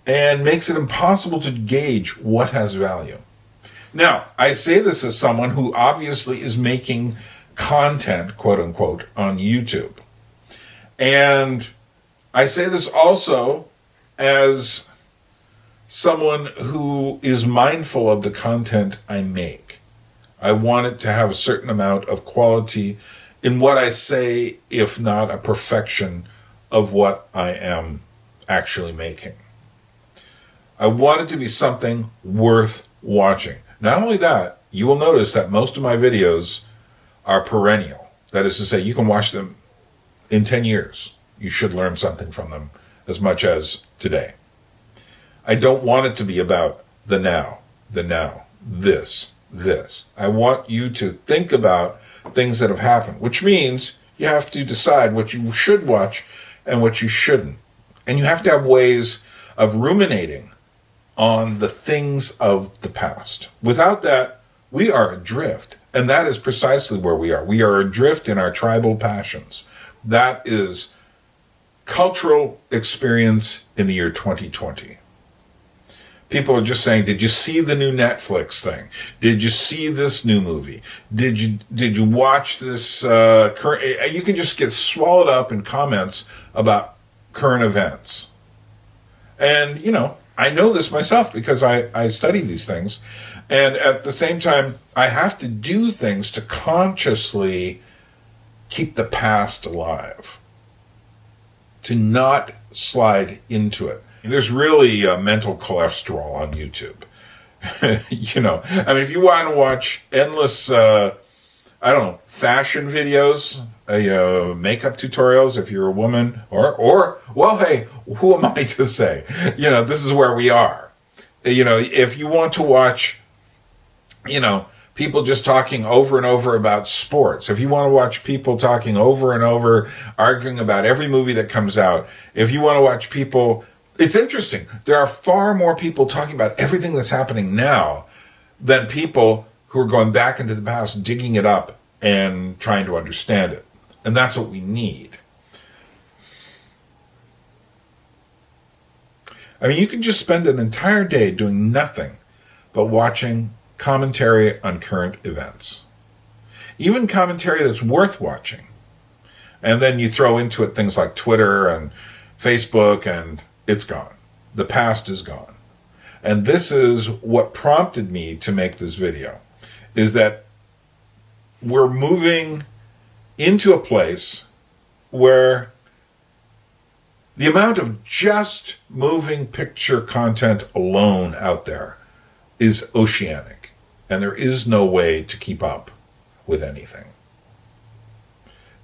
S2: and makes it impossible to gauge what has value. Now, I say this as someone who obviously is making content, quote unquote, on YouTube. And I say this also as someone who is mindful of the content I make. I want it to have a certain amount of quality in what I say, if not a perfection of what I am actually making. I want it to be something worth watching. Not only that, you will notice that most of my videos are perennial. That is to say, you can watch them in 10 years. You should learn something from them as much as today. I don't want it to be about the now, this. I want you to think about things that have happened, which means you have to decide what you should watch and what you shouldn't. And you have to have ways of ruminating on the things of the past. Without that, we are adrift. And that is precisely where we are. We are adrift in our tribal passions. That is cultural experience in the year 2020. People are just saying, did you see the new Netflix thing? Did you see this new movie? Did you watch this current? You can just get swallowed up in comments about current events. And, I know this myself because I study these things. And at the same time, I have to do things to consciously keep the past alive, to not slide into it. There's really mental cholesterol on YouTube. If you want to watch endless, fashion videos, makeup tutorials, if you're a woman, or hey, who am I to say? This is where we are. If you want to watch, people just talking over and over about sports, if you want to watch people talking over and over, arguing about every movie that comes out, if you want to watch people, it's interesting. There are far more people talking about everything that's happening now than people who are going back into the past, digging it up and trying to understand it. And that's what we need. I mean, you can just spend an entire day doing nothing but watching commentary on current events. Even commentary that's worth watching. And then you throw into it things like Twitter and Facebook, and it's gone. The past is gone. And this is what prompted me to make this video, is that we're moving into a place where the amount of just moving picture content alone out there is oceanic, and there is no way to keep up with anything.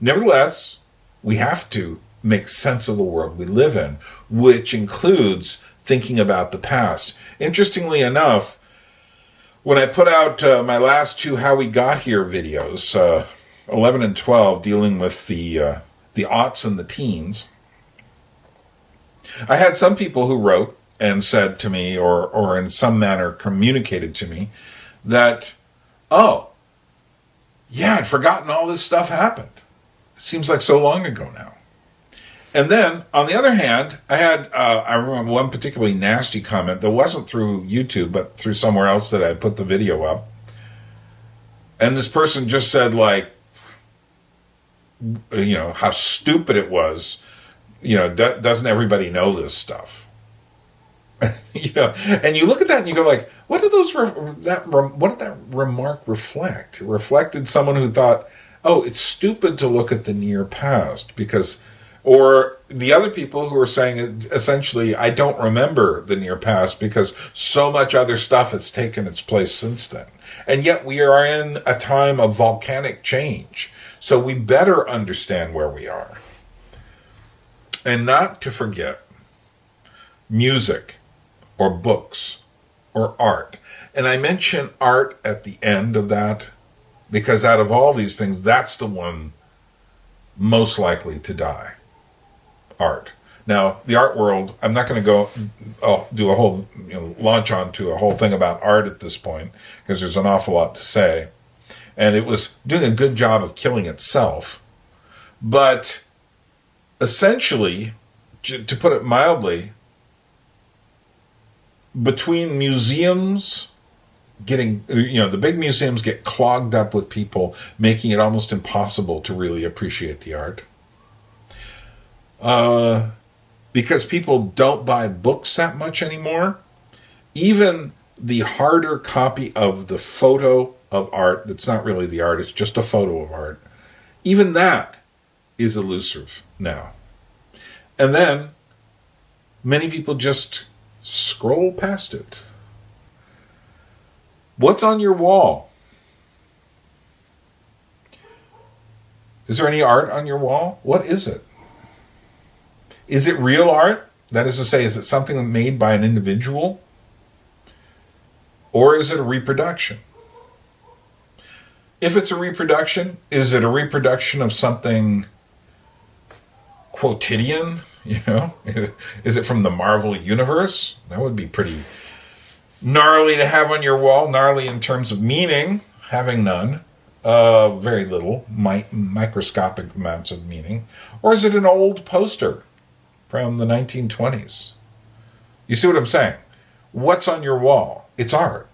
S2: Nevertheless, we have to make sense of the world we live in, which includes thinking about the past. Interestingly enough, when I put out my last two How We Got Here videos, 11 and 12, dealing with the aughts and the teens, I had some people who wrote and said to me, or in some manner communicated to me, that, oh, yeah, I'd forgotten all this stuff happened. It seems like so long ago now. And then, on the other hand, I remember one particularly nasty comment that wasn't through YouTube, but through somewhere else that I put the video up. And this person just said, like, how stupid it was. Doesn't everybody know this stuff? And you look at that and you go, like, what did that remark reflect? It reflected someone who thought, oh, it's stupid to look at the near past or the other people who were saying, essentially, I don't remember the near past because so much other stuff has taken its place since then. And yet we are in a time of volcanic change. So we better understand where we are. And not to forget music or books or art. And I mention art at the end of that because out of all these things, that's the one most likely to die. Art. Now, the art world, I'm not going to go do a whole launch onto a whole thing about art at this point because there's an awful lot to say. And it was doing a good job of killing itself. But essentially, to put it mildly, between museums getting, the big museums get clogged up with people, making it almost impossible to really appreciate the art. Because people don't buy books that much anymore, even the harder copy of the photo of art, that's not really the art, it's just a photo of art, even that is elusive now. And then many people just scroll past it. What's on your wall? Is there any art on your wall? What is it? Is it real art? That is to say, is it something made by an individual? Or is it a reproduction? If it's a reproduction, is it a reproduction of something quotidian? Is it from the Marvel universe? That would be pretty gnarly to have on your wall. Gnarly in terms of meaning, having none. Very little, microscopic amounts of meaning. Or is it an old poster from the 1920s? You see what I'm saying? What's on your wall? It's art.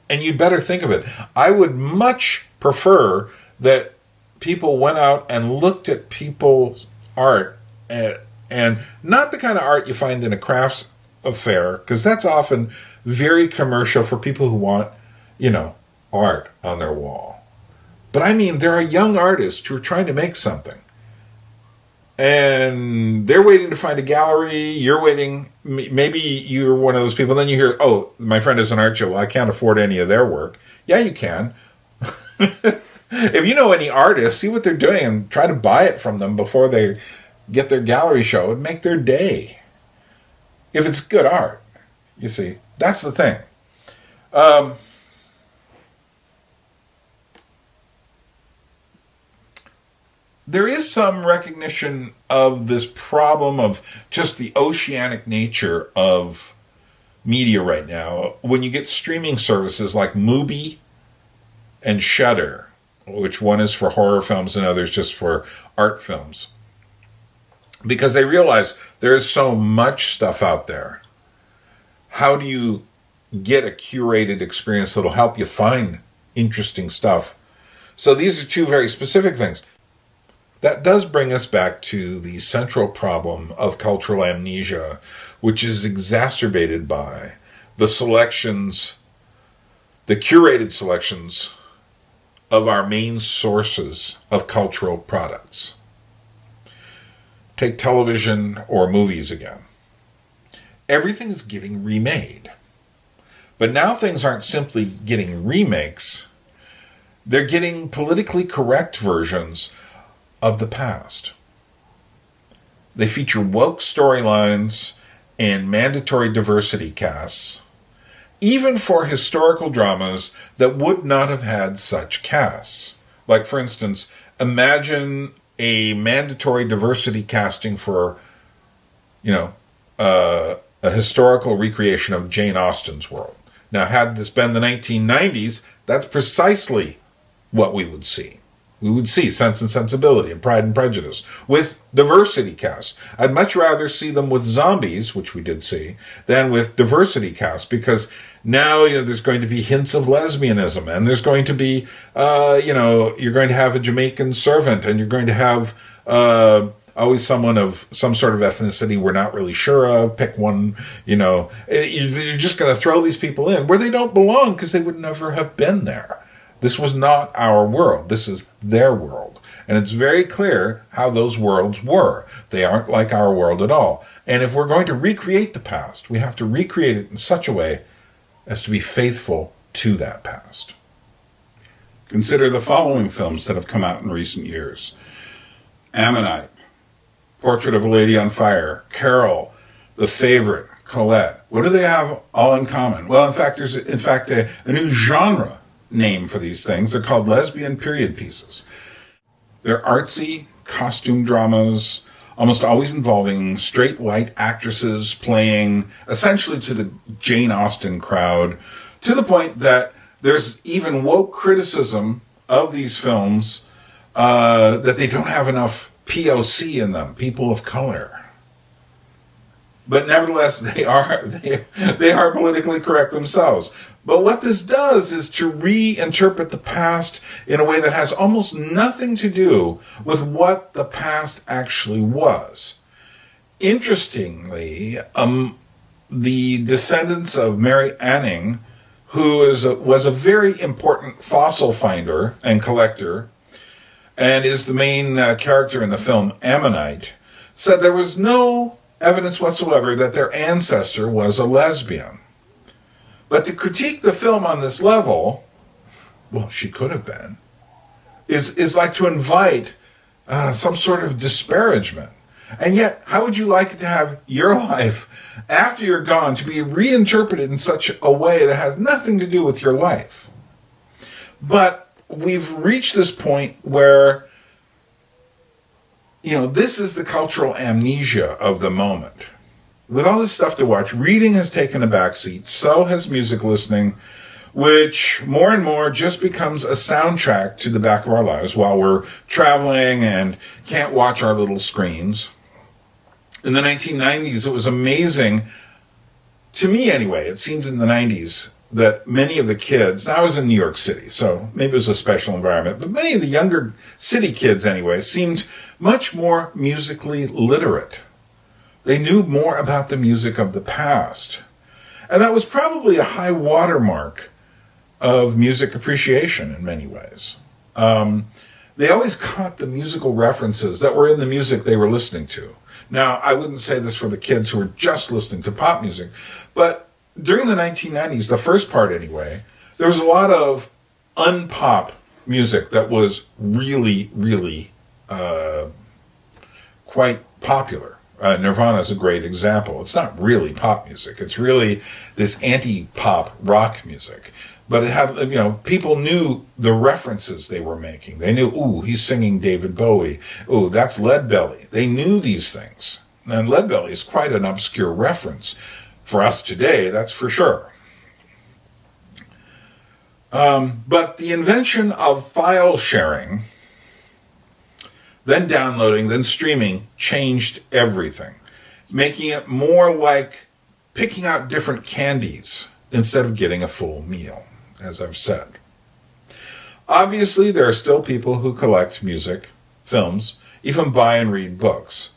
S2: And you'd better think of it. I would much prefer that people went out and looked at people's art, and not the kind of art you find in a crafts affair, because that's often very commercial for people who want, art on their wall. But I mean, there are young artists who are trying to make something. And they're waiting to find a gallery. You're waiting. Maybe you're one of those people. Then you hear, oh, my friend is an art show. Well, I can't afford any of their work. Yeah, you can. If you know any artists, see what they're doing and try to buy it from them before they get their gallery show. It would make their day. If it's good art, you see. That's the thing. There is some recognition of this problem of just the oceanic nature of media right now. When you get streaming services like Mubi and Shudder, which one is for horror films and others just for art films. Because they realize there is so much stuff out there. How do you get a curated experience that'll help you find interesting stuff? So these are two very specific things. That does bring us back to the central problem of cultural amnesia, which is exacerbated by the selections, the curated selections of our main sources of cultural products. Take television or movies again. Everything is getting remade. But now things aren't simply getting remakes, they're getting politically correct versions of the past. They feature woke storylines and mandatory diversity casts, even for historical dramas that would not have had such casts. Like, for instance, imagine a mandatory diversity casting for, a historical recreation of Jane Austen's world. Now, had this been the 1990s, that's precisely what we would see. We would see Sense and Sensibility and Pride and Prejudice with diversity casts. I'd much rather see them with zombies, which we did see, than with diversity casts, because now there's going to be hints of lesbianism, and there's going to be, you're going to have a Jamaican servant, and you're going to have always someone of some sort of ethnicity we're not really sure of. Pick one, you're just going to throw these people in where they don't belong because they would never have been there. This was not our world. This is their world. And it's very clear how those worlds were. They aren't like our world at all. And if we're going to recreate the past, we have to recreate it in such a way as to be faithful to that past. Consider the following films that have come out in recent years. Ammonite, Portrait of a Lady on Fire, Carol, The Favorite, Colette. What do they have all in common? Well, in fact, there's a new genre name for these things. They're called lesbian period pieces. They're artsy costume dramas, almost always involving straight white actresses playing essentially to the Jane Austen crowd, to the point that there's even woke criticism of these films that they don't have enough POC in them, people of color. But nevertheless, they are politically correct themselves. But what this does is to reinterpret the past in a way that has almost nothing to do with what the past actually was. Interestingly, the descendants of Mary Anning, who was a very important fossil finder and collector, and is the main character in the film Ammonite, said there was no evidence whatsoever that their ancestor was a lesbian. But to critique the film on this level, well, she could have been, is like to invite some sort of disparagement. And yet, how would you like to have your life, after you're gone, to be reinterpreted in such a way that has nothing to do with your life? But we've reached this point where, this is the cultural amnesia of the moment. With all this stuff to watch, reading has taken a backseat, so has music listening, which more and more just becomes a soundtrack to the back of our lives while we're traveling and can't watch our little screens. In the 1990s, it was amazing, to me anyway, it seemed in the 90s, that many of the kids, I was in New York City, so maybe it was a special environment, but many of the younger city kids anyway seemed much more musically literate. They knew more about the music of the past. And that was probably a high watermark of music appreciation in many ways. They always caught the musical references that were in the music they were listening to. Now, I wouldn't say this for the kids who were just listening to pop music, but during the 1990s, the first part anyway, there was a lot of unpop music that was really, really quite popular. Nirvana is a great example. It's not really pop music. It's really this anti-pop rock music. But it had, people knew the references they were making. They knew, ooh, he's singing David Bowie. Ooh, that's Leadbelly. They knew these things. And Leadbelly is quite an obscure reference. For us today, that's for sure. But the invention of file sharing, then downloading, then streaming, changed everything, making it more like picking out different candies instead of getting a full meal, as I've said. Obviously, there are still people who collect music, films, even buy and read books.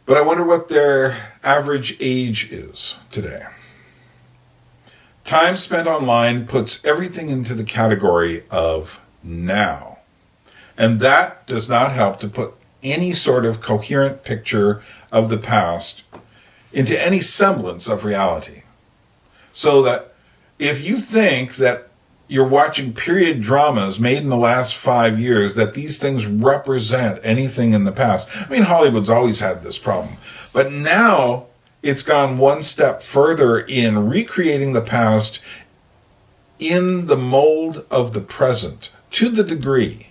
S2: But I wonder what their average age is today. Time spent online puts everything into the category of now. And that does not help to put any sort of coherent picture of the past into any semblance of reality. So that if you think that you're watching period dramas made in the last 5 years, that these things represent anything in the past. I mean, Hollywood's always had this problem. But now it's gone one step further in recreating the past in the mold of the present, to the degree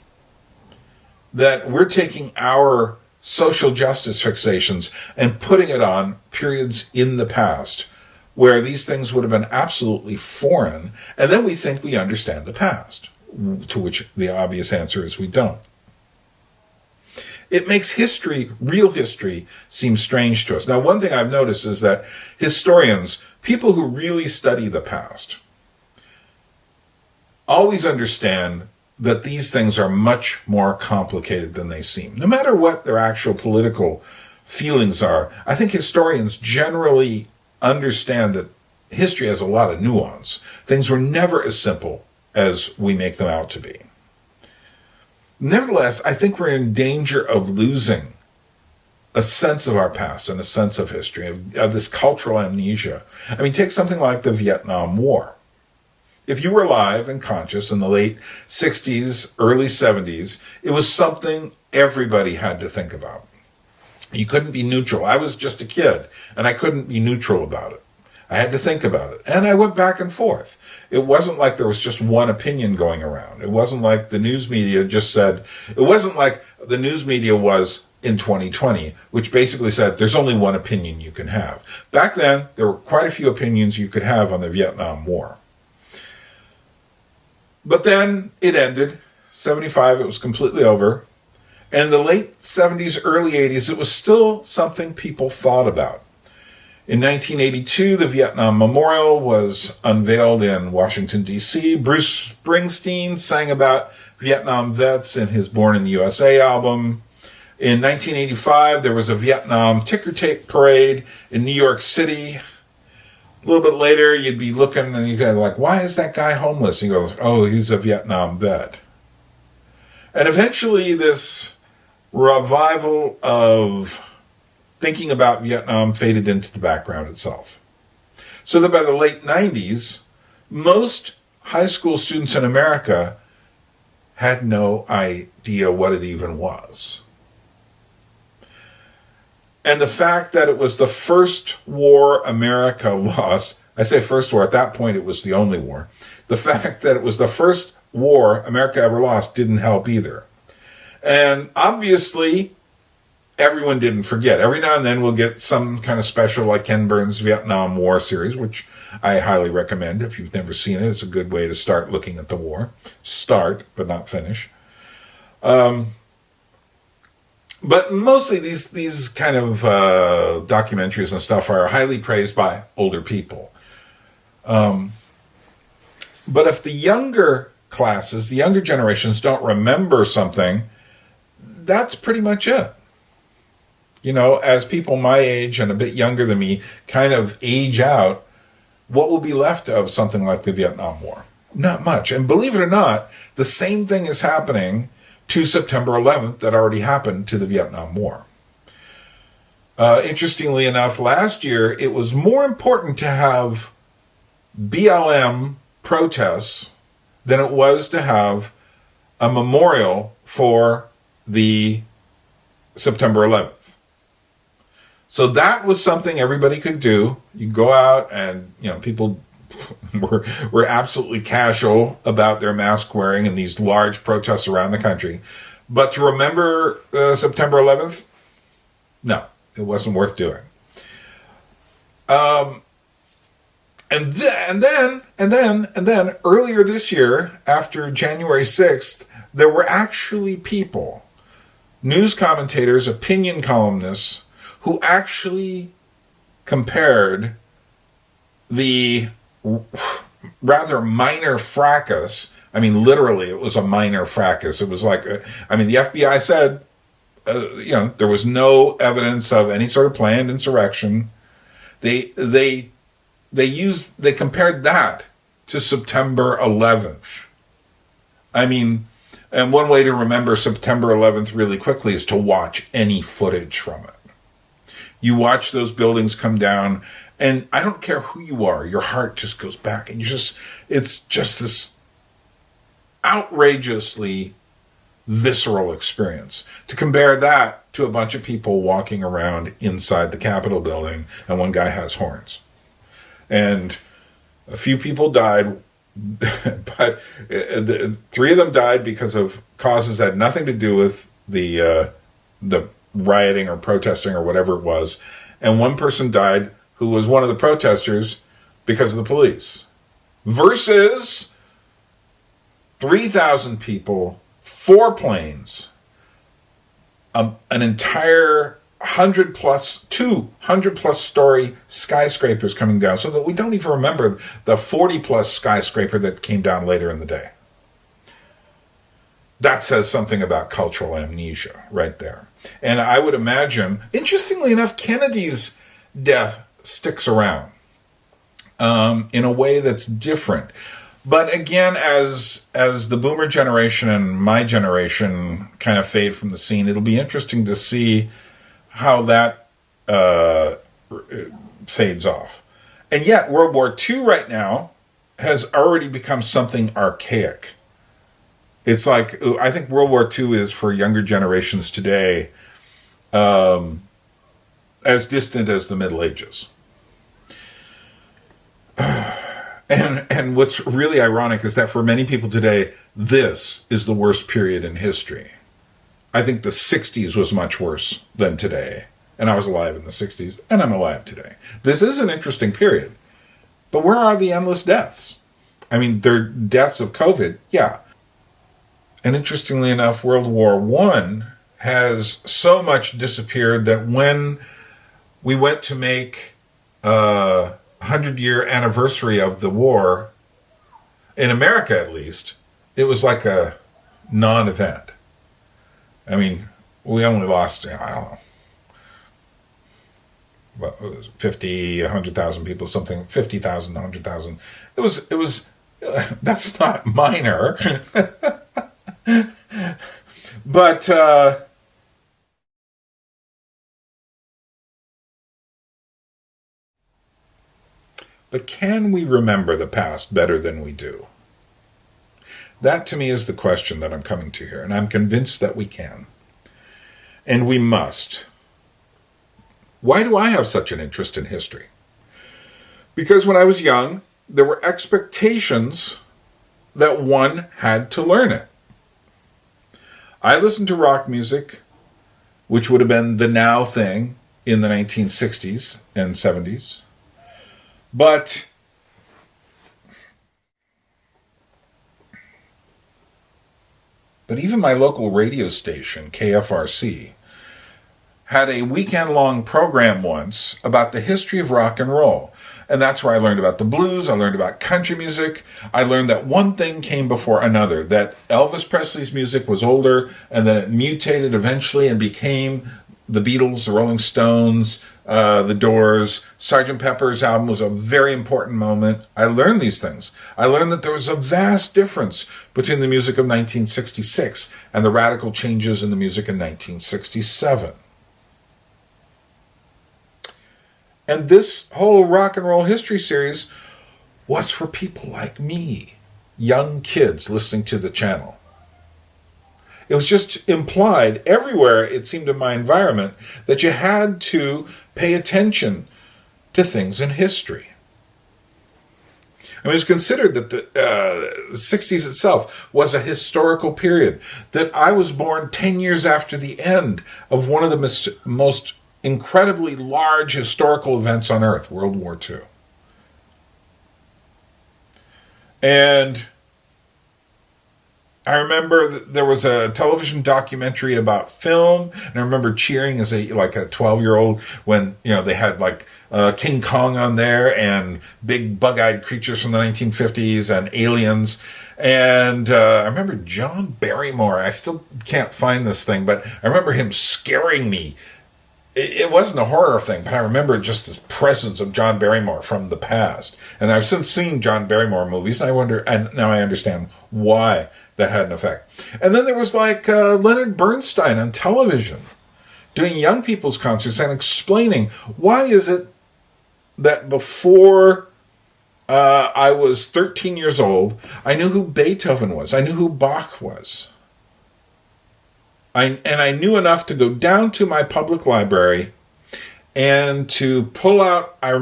S2: that we're taking our social justice fixations and putting it on periods in the past where these things would have been absolutely foreign, and then we think we understand the past, to which the obvious answer is we don't. It makes history, real history, seem strange to us. Now, one thing I've noticed is that historians, people who really study the past, always understand that these things are much more complicated than they seem. No matter what their actual political feelings are, I think historians generally understand that history has a lot of nuance. Things were never as simple as we make them out to be. Nevertheless, I think we're in danger of losing a sense of our past and a sense of history, of this cultural amnesia. I mean, take something like the Vietnam War. If you were alive and conscious in the late 60s, early 70s, it was something everybody had to think about. You couldn't be neutral. I was just a kid, and I couldn't be neutral about it. I had to think about it. And I went back and forth. It wasn't like there was just one opinion going around. It wasn't like the news media just said, it wasn't like the news media was in 2020, which basically said there's only one opinion you can have. Back then, there were quite a few opinions you could have on the Vietnam War. But then it ended. 75, it was completely over. And in the late 70s, early 80s, it was still something people thought about. In 1982, the Vietnam Memorial was unveiled in Washington, D.C. Bruce Springsteen sang about Vietnam vets in his Born in the USA album. In 1985, there was a Vietnam ticker tape parade in New York City. A little bit later, you'd be looking and you'd go like, why is that guy homeless? He goes, oh, he's a Vietnam vet. And eventually this revival of thinking about Vietnam faded into the background itself. So that by the late 90s, most high school students in America had no idea what it even was. And the fact that it was the first war America lost, I say first war, at that point it was the only war. The fact that it was the first war America ever lost didn't help either. And obviously, everyone didn't forget. Every now and then we'll get some kind of special like Ken Burns' Vietnam War series, which I highly recommend. If you've never seen it, it's a good way to start looking at the war. Start, but not finish. But mostly these kind of documentaries and stuff are highly praised by older people. But if the younger classes, the younger generations don't remember something, that's pretty much it. You know, as people my age and a bit younger than me kind of age out, what will be left of something like the Vietnam War? Not much. And believe it or not, the same thing is happening to September 11th that already happened to the Vietnam War. Interestingly enough, last year it was more important to have BLM protests than it was to have a memorial for the September 11th. So that was something everybody could do. You go out and, you know, people were absolutely casual about their mask wearing in these large protests around the country. But to remember September 11th, no, it wasn't worth doing. And then earlier this year, after January 6th, there were actually people, news commentators, opinion columnists, who actually compared the rather minor fracas. I mean, literally, it was a minor fracas. It was like, the FBI said, there was no evidence of any sort of planned insurrection. They compared that to September 11th. I mean, and one way to remember September 11th really quickly is to watch any footage from it. You watch those buildings come down, and I don't care who you are, your heart just goes back, and it's just this outrageously visceral experience. To compare that to a bunch of people walking around inside the Capitol building, and one guy has horns. And a few people died, but three of them died because of causes that had nothing to do with the rioting or protesting or whatever it was. And one person died who was one of the protesters because of the police. Versus 3,000 people, 4 planes, an entire 200 plus story skyscrapers coming down, so that we don't even remember the 40 plus skyscraper that came down later in the day. That says something about cultural amnesia right there. And I would imagine, interestingly enough, Kennedy's death sticks around in a way that's different. But again, as the boomer generation and my generation kind of fade from the scene, it'll be interesting to see how that fades off. And yet, World War II right now has already become something archaic. It's like, I think World War II is, for younger generations today, as distant as the Middle Ages. And what's really ironic is that for many people today, this is the worst period in history. I think the 60s was much worse than today. And I was alive in the 60s, and I'm alive today. This is an interesting period. But where are the endless deaths? I mean, there are deaths of COVID, yeah. And interestingly enough, World War I has so much disappeared that when we went to make a 100-year anniversary of the war, in America at least, it was like a non-event. I mean, we only lost, I don't know, what was it, 50, 100,000 people, something, 50,000, 100,000. It was, that's not minor. But can we remember the past better than we do? That to me is the question that I'm coming to here, and I'm convinced that we can. And we must. Why do I have such an interest in history? Because when I was young, there were expectations that one had to learn it. I listened to rock music, which would have been the now thing in the 1960s and 70s. But even my local radio station, KFRC, had a weekend-long program once about the history of rock and roll. And that's where I learned about the blues, I learned about country music, I learned that one thing came before another, that Elvis Presley's music was older, and then it mutated eventually and became the Beatles, the Rolling Stones, the Doors. Sgt. Pepper's album was a very important moment. I learned these things. I learned that there was a vast difference between the music of 1966 and the radical changes in the music in 1967. And this whole rock and roll history series was for people like me, young kids listening to the channel. It was just implied everywhere, it seemed, in my environment, that you had to pay attention to things in history. I mean, it was considered that the 60s itself was a historical period, that I was born 10 years after the end of one of the most incredibly large historical events on Earth, World War II. And I remember that there was a television documentary about film, and I remember cheering as a 12-year-old when they had King Kong on there and big bug-eyed creatures from the 1950s and aliens. And I remember John Barrymore. I still can't find this thing, but I remember him scaring me. It wasn't a horror thing, but I remember just the presence of John Barrymore from the past. And I've since seen John Barrymore movies, and now I understand why that had an effect. And then there was Leonard Bernstein on television doing young people's concerts and explaining why is it that before I was 13 years old, I knew who Beethoven was. I knew who Bach was. I knew enough to go down to my public library and to pull out, I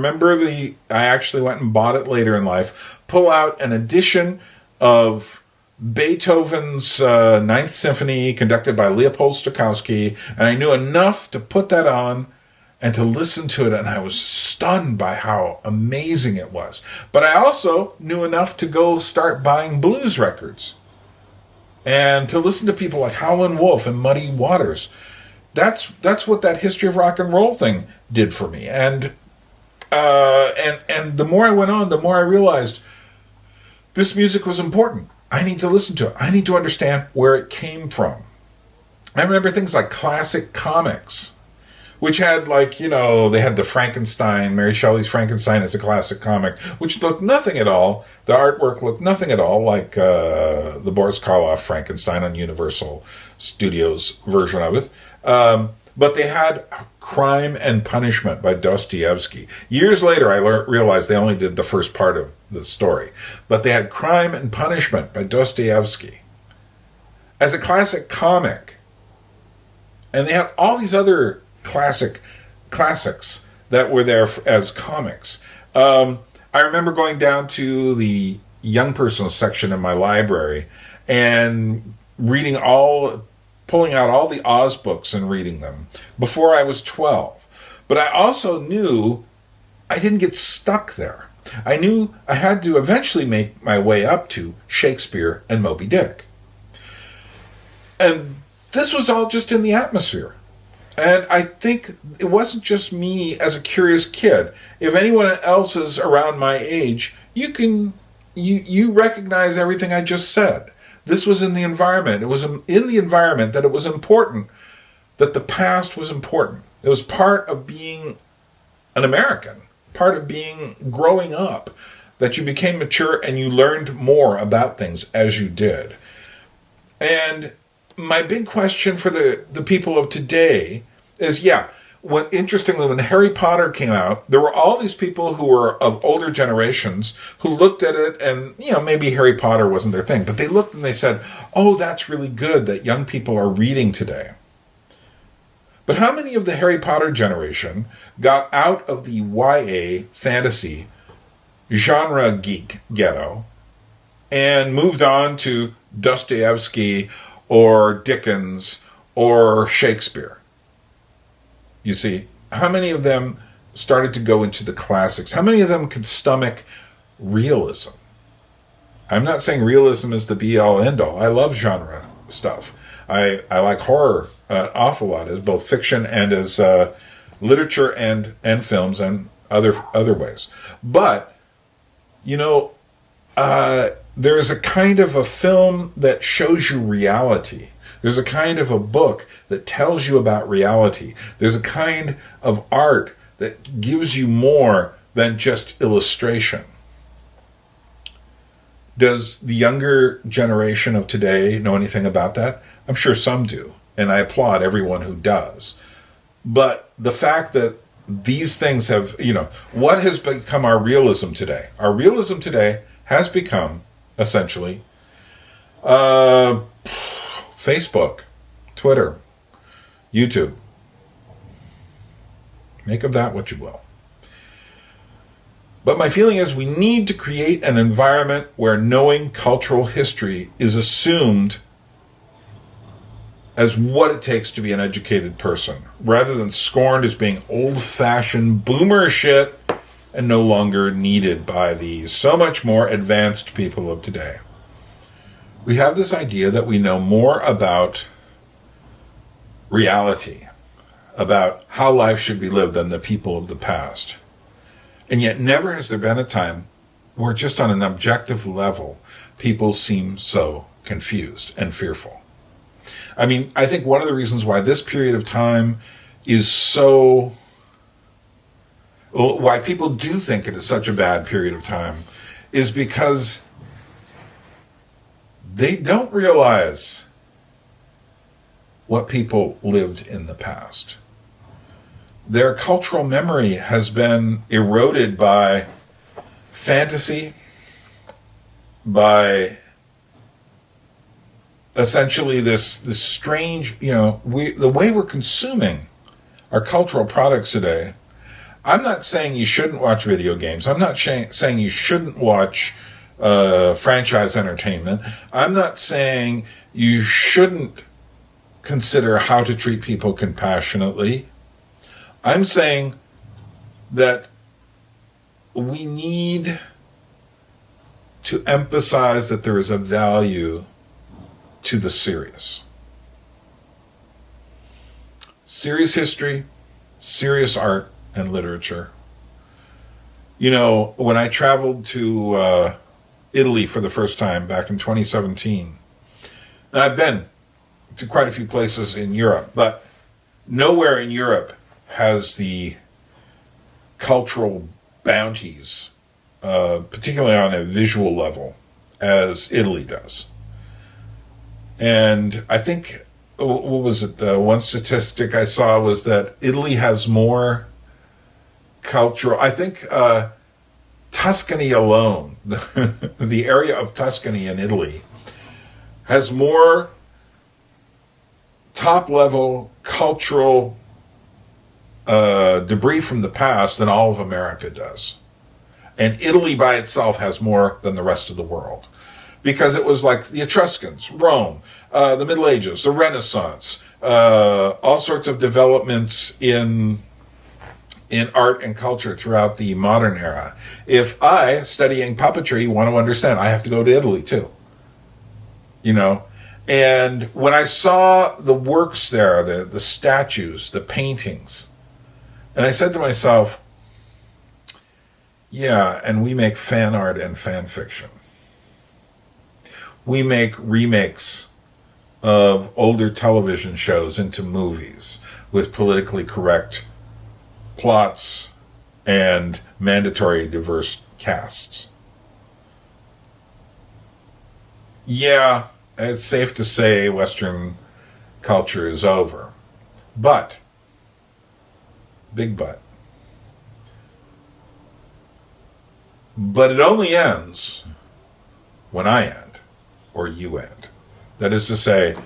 S2: actually went and bought it later in life, pull out an edition of Beethoven's Ninth Symphony conducted by Leopold Stokowski, and I knew enough to put that on and to listen to it, and I was stunned by how amazing it was. But I also knew enough to go start buying blues records and to listen to people like Howlin' Wolf and Muddy Waters. That's what that history of rock and roll thing did for me. And the more I went on, the more I realized this music was important. I need to listen to it. I need to understand where it came from. I remember things like classic comics, which had they had the Frankenstein, Mary Shelley's Frankenstein as a classic comic, which looked nothing at all. The artwork looked nothing at all like the Boris Karloff Frankenstein on Universal Studios version of it. But they had Crime and Punishment by Dostoevsky. Years later, I realized they only did the first part of the story. But they had Crime and Punishment by Dostoevsky as a classic comic. And they had all these other classics that were there as comics. I remember going down to the young persons section in my library and pulling out all the Oz books and reading them before I was 12. But I also knew I didn't get stuck there. I knew I had to eventually make my way up to Shakespeare and Moby Dick. And this was all just in the atmosphere. And I think it wasn't just me as a curious kid. If anyone else is around my age, you recognize everything I just said. This was in the environment. It was in the environment that it was important, that the past was important. It was part of being an American, part of growing up, that you became mature and you learned more about things as you did. And my big question for the people of today is, interestingly, when Harry Potter came out, there were all these people who were of older generations who looked at it and, maybe Harry Potter wasn't their thing, but they looked and they said, oh, that's really good that young people are reading today. But how many of the Harry Potter generation got out of the YA fantasy genre geek ghetto and moved on to Dostoevsky or Dickens or Shakespeare? You see, how many of them started to go into the classics? How many of them could stomach realism? I'm not saying realism is the be-all, end-all. I love genre stuff. I like horror an awful lot, as both fiction and as literature and films and other ways. But, there's a kind of a film that shows you reality. There's a kind of a book that tells you about reality. There's a kind of art that gives you more than just illustration. Does the younger generation of today know anything about that? I'm sure some do, and I applaud everyone who does. But the fact that these things have, what has become our realism today? Our realism today has become, essentially, Facebook, Twitter, YouTube. Make of that what you will. But my feeling is we need to create an environment where knowing cultural history is assumed as what it takes to be an educated person, rather than scorned as being old-fashioned boomer shit. and no longer needed by the so much more advanced people of today. We have this idea that we know more about reality, about how life should be lived than the people of the past. And yet never has there been a time where just on an objective level, people seem so confused and fearful. I mean, I think one of the reasons why this period of time is so... why people do think it is such a bad period of time is because they don't realize what people lived in the past. Their cultural memory has been eroded by fantasy, by essentially this strange, the way we're consuming our cultural products today. I'm not saying you shouldn't watch video games. I'm not saying you shouldn't watch franchise entertainment. I'm not saying you shouldn't consider how to treat people compassionately. I'm saying that we need to emphasize that there is a value to the serious. Serious history, serious art and literature. When I traveled to Italy for the first time back in 2017, and I've been to quite a few places in Europe, but nowhere in Europe has the cultural bounties, particularly on a visual level, as Italy does. And I think, what was it, one statistic I saw was that Italy has more cultural, I think Tuscany alone, the area of Tuscany in Italy, has more top-level cultural debris from the past than all of America does. And Italy by itself has more than the rest of the world. Because it was like the Etruscans, Rome, the Middle Ages, the Renaissance, all sorts of developments in art and culture throughout the modern era. If I, studying puppetry, want to understand, I have to go to Italy too. And when I saw the works there, the statues, the paintings, and I said to myself, yeah, and we make fan art and fan fiction. We make remakes of older television shows into movies with politically correct plots and mandatory diverse casts. Yeah, it's safe to say Western culture is over. But, big but it only ends when I end, or you end. That is to say,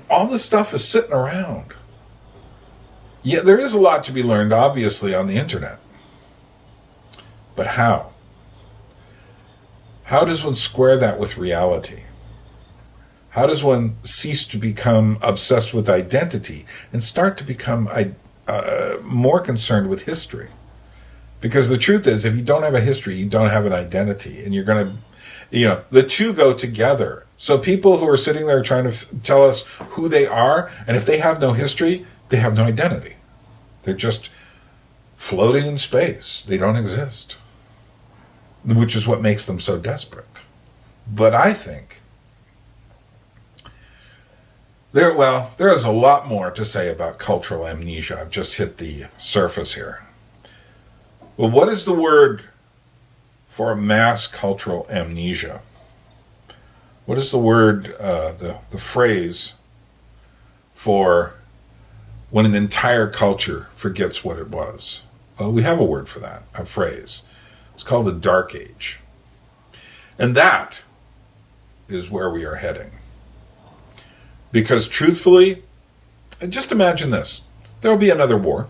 S2: all this stuff is sitting around. Yeah, there is a lot to be learned, obviously, on the internet. But how? How does one square that with reality? How does one cease to become obsessed with identity and start to become more concerned with history? Because the truth is, if you don't have a history, you don't have an identity. And you're going to, the two go together. So people who are sitting there trying to tell us who they are, and if they have no history, they have no identity. They're just floating in space. They don't exist. Which is what makes them so desperate. But I think there is a lot more to say about cultural amnesia. I've just hit the surface here. Well, what is the word for mass cultural amnesia? What is the word, the phrase for when an entire culture forgets what it was? Well, we have a word for that, a phrase. It's called the Dark Age. And that is where we are heading. Because truthfully, just imagine this. There will be another war.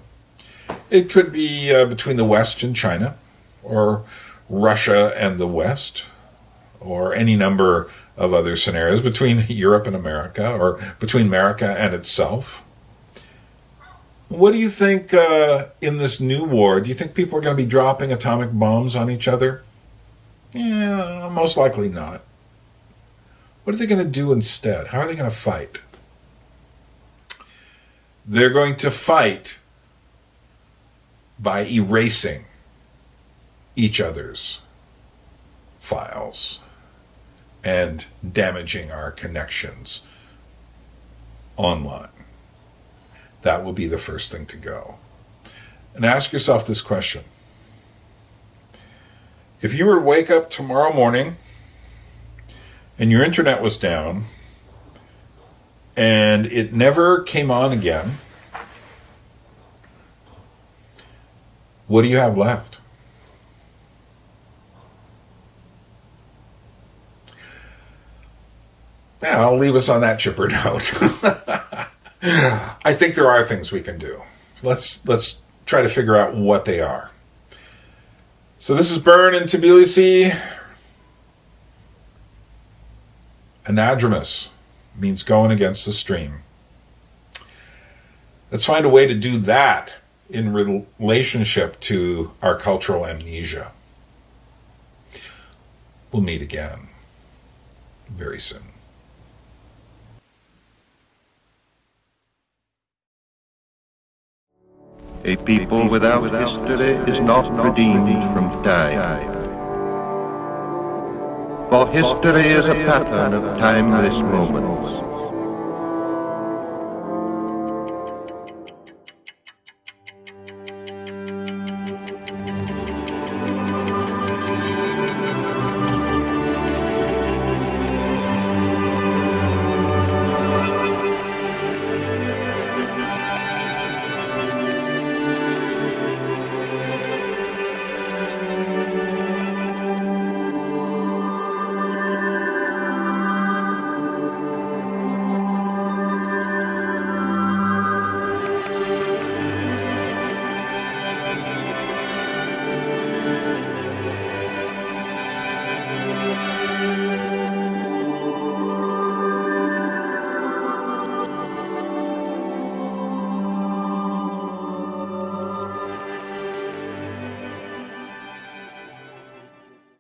S2: It could be between the West and China, or Russia and the West, or any number of other scenarios, between Europe and America, or between America and itself. What do you think in this new war? Do you think people are going to be dropping atomic bombs on each other? Yeah, most likely not. What are they going to do instead? How are they going to fight? They're going to fight by erasing each other's files and damaging our connections online. That will be the first thing to go. And ask yourself this question. If you were to wake up tomorrow morning and your internet was down and it never came on again, what do you have left? Yeah, I'll leave us on that chipper note. I think there are things we can do. Let's try to figure out what they are. So this is Byrne in Tbilisi. Anadromous means going against the stream. Let's find a way to do that in relationship to our cultural amnesia. We'll meet again very soon.
S4: A people without history is not redeemed from time. For history is a pattern of timeless moments.